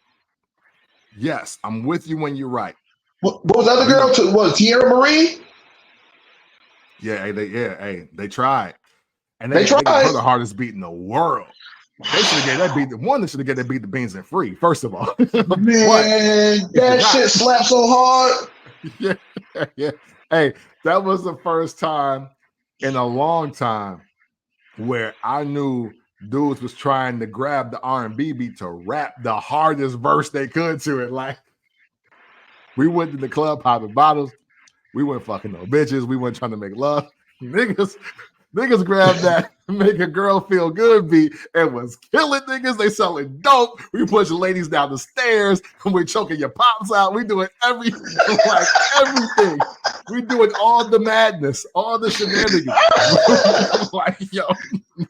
yes, I'm with you when you're right. What was the other girl too? Was Tierra Marie? Yeah, they tried. And they tried. They gave her the hardest beat in the world. They should have gave that beat. They should have gave that beat the Beans and Free, first of all. Man, that shit slapped so hard. Yeah. Hey, that was the first time in a long time where I knew dudes was trying to grab the R&B beat to rap the hardest verse they could to it. Like, we went to the club popping bottles. We weren't fucking no bitches. We weren't trying to make love. Niggas grabbed that make a girl feel good beat and was killing niggas. They selling dope. We pushing ladies down the stairs. We're choking your pops out. We doing everything. We doing all the madness, all the shenanigans. Like, yo,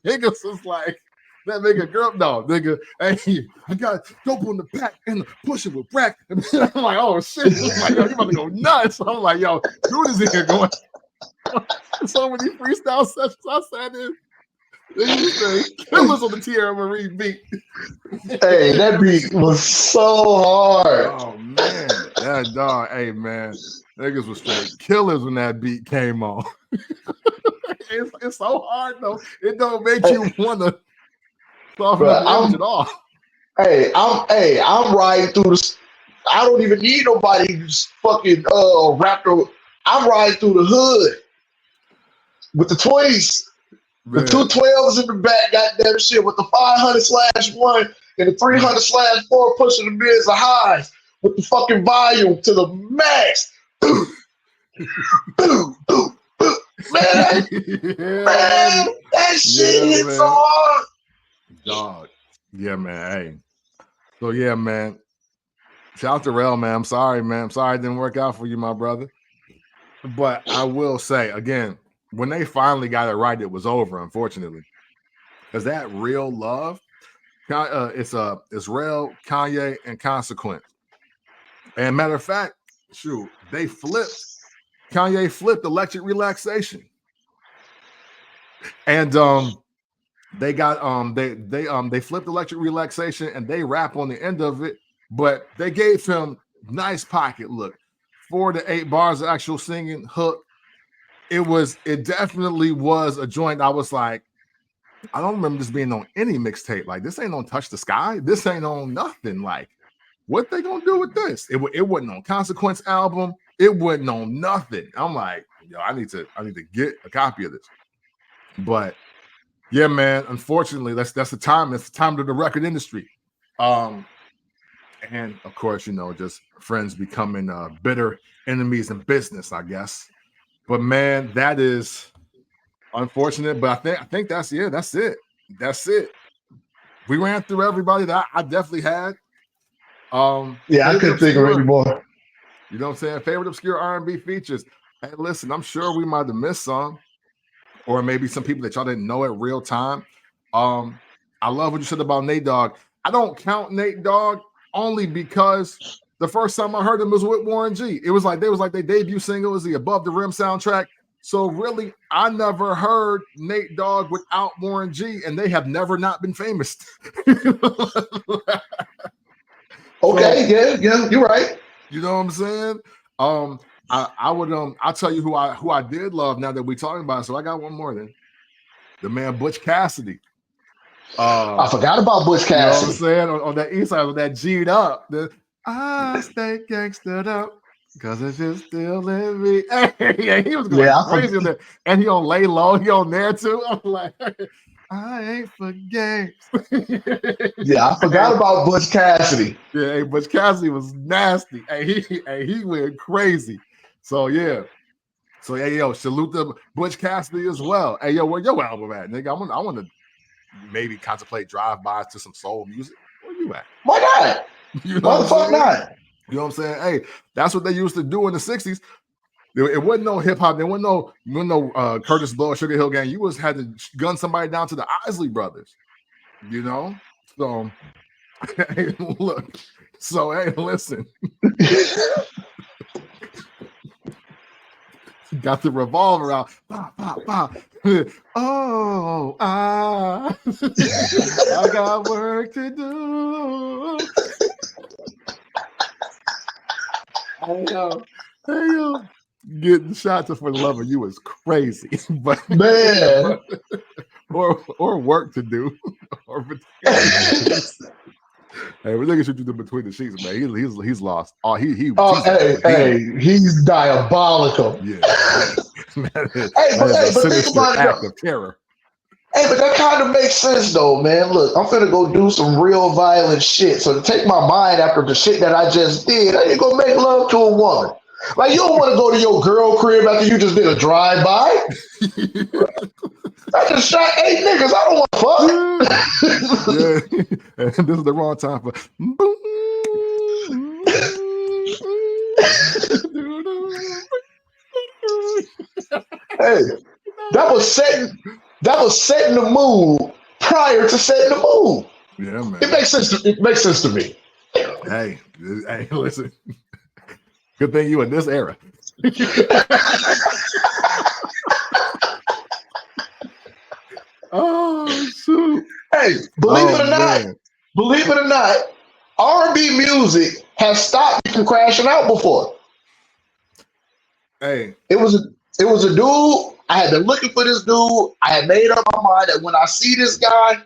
niggas was like, that nigga girl, no, nigga, hey, I got dope on the back and push it with crack. And I'm like, oh shit. I'm like, yo, you about to go nuts. I'm like, yo, dude is in here going. So many freestyle sessions I sat in. They used to killers on the Tierra Marie beat. Hey, that beat was so hard. Oh man, that dog. Hey man, niggas was straight killers when that beat came on. It's so hard though. It don't make you want to soften up your image at all. I'm riding through the. I don't even need nobody's fucking rapper. I'm riding through the hood with the 20s, the 212s in the back, goddamn shit, with the 500/1 and the 300/4 pushing the mids of highs with the fucking volume to the max. Boom, boom, boom, boom. Man, that shit hits so hard. Dog. Yeah, man. Hey. So yeah, man. Shout out to Rel, man. I'm sorry, man. I'm sorry it didn't work out for you, my brother. But I will say again, when they finally got it right, it was over, unfortunately. Because that real love, it's Rel, Kanye, and Consequence. And matter of fact, shoot, they flipped. Kanye flipped Electric Relaxation. And they got they flipped Electric Relaxation and they rap on the end of it, but they gave him nice pocket look. 4 to 8 bars of actual singing hook. It definitely was a joint. I was like, I don't remember this being on any mixtape. Like, this ain't on Touch the Sky. This ain't on nothing. Like, what they gonna do with this? It wasn't on Consequence album. It wasn't on nothing. I'm like, yo, I need to get a copy of this. But yeah, man, unfortunately, that's the time. It's the time of the record industry. And of course, you know, just friends becoming bitter enemies in business, I guess. But man, that is unfortunate. But I think that's it. That's it. We ran through everybody that I definitely had. I couldn't think of any more. You know what I'm saying? Favorite obscure R&B features. Hey, listen, I'm sure we might have missed some, or maybe some people that y'all didn't know at real time. I love what you said about Nate Dogg. I don't count Nate Dogg only because the first time I heard him was with Warren G. It was like their debut single was the Above the Rim soundtrack. So really, I never heard Nate Dogg without Warren G, and they have never not been famous. Okay, yeah, you're right. You know what I'm saying? I'll tell you who I did love now that we're talking about it. So I got one more then. The man Butch Cassidy. I forgot about Butch Cassidy. You know what I'm saying? On that east side with that G'd up. I stay gangstered up because it's just still in me. Yeah, he was going crazy on there. And he on Lay Low. He on there too. I'm like, I ain't for games. Yeah, I forgot about Butch Cassidy. Yeah, hey, Butch Cassidy was nasty. He went crazy. So yeah. So hey, yo, salute to Butch Cassidy as well. Hey, yo, where your album at, nigga? I want to maybe contemplate drive-bys to some soul music. Where you at? Why not? You know Motherfucker not. You know what I'm saying? Hey, that's what they used to do in the 60s. It wasn't no hip-hop. There wasn't no Curtis Blow or Sugar Hill Gang. You had to gun somebody down to the Isley Brothers. You know? So, hey, look. So, hey, listen. Got the revolver out. Bah, bah, bah. Oh, I got work to do. Hey, yo. Getting shot just for the love of you is crazy. But Man. or work to do. Or hey, we're looking at you between the sheets, man. He's lost. Oh, He's diabolical. Yeah. But think about it, of terror. Hey, but that kind of makes sense though, man. Look, I'm finna go do some real violent shit. So to take my mind after the shit that I just did, I ain't gonna make love to a woman. Like, you don't want to go to your girl crib after you just did a drive-by. I just shot 8 niggas. I don't want to fuck. Yeah. And this is the wrong time for. Hey, that was setting the mood prior to setting the mood. Yeah, man. It makes sense to me. Hey, listen. Good thing you in this era. Oh shoot! Hey, believe it or not, R&B music has stopped me from crashing out before. Hey, it was a dude. I had been looking for this dude. I had made up my mind that when I see this guy,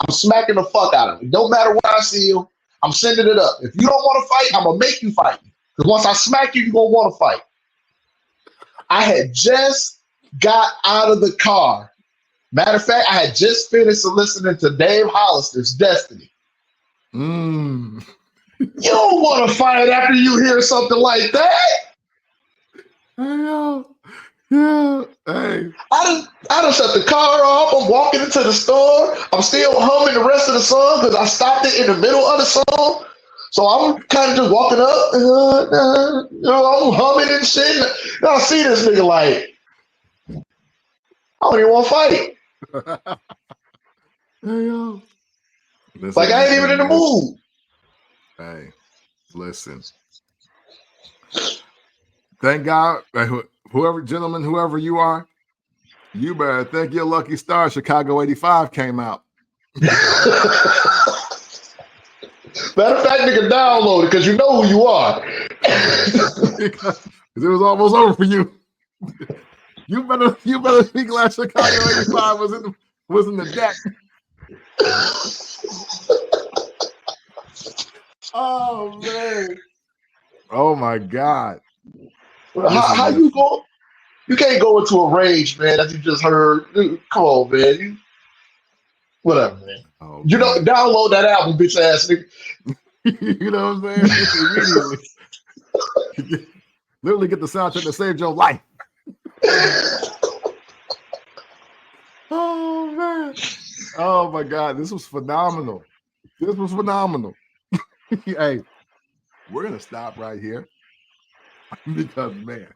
I'm smacking the fuck out of him. It don't matter where I see him. I'm sending it up. If you don't want to fight, I'm gonna make you fight. Because once I smack you, you're gonna want to fight. I had just got out of the car. Matter of fact, I had just finished listening to Dave Hollister's Destiny. You don't want to fight after you hear something like that. Yeah. Hey. I done shut the car off. I'm walking into the store. I'm still humming the rest of the song because I stopped it in the middle of the song. So I'm kind of just walking up. I'm humming and shit. And I see this nigga like, I don't even want to fight. Like, I ain't even in the mood. Hey, listen. Thank God, whoever you are, you better thank your lucky star. Chicago '85 came out. Matter of fact, nigga, download it because you know who you are. Because it was almost over for you. You better be glad Chicago '85 was in the deck. Oh man! Oh my God! How you go? You can't go into a rage, man, as you just heard. Dude, come on, man. Whatever, man. Oh, you know, download that album, bitch ass nigga. You know what I'm saying? Immediately. Literally get the soundtrack that saved your life. Oh man. Oh my God. This was phenomenal. Hey, we're gonna stop right here. Because man.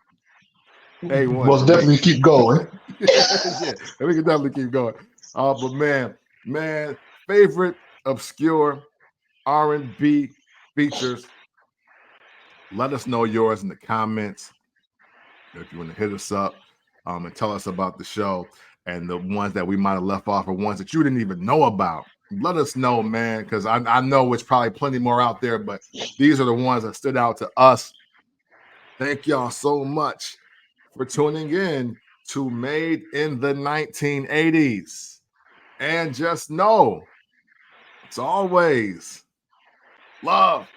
Hey, let's definitely keep going. Yeah, we can definitely keep going. But man, favorite obscure R&B features. Let us know yours in the comments. If you want to hit us up and tell us about the show and the ones that we might have left off or ones that you didn't even know about. Let us know, man, because I know it's probably plenty more out there, but these are the ones that stood out to us. Thank y'all so much for tuning in to Made in the 1980s. And just know, it's always love.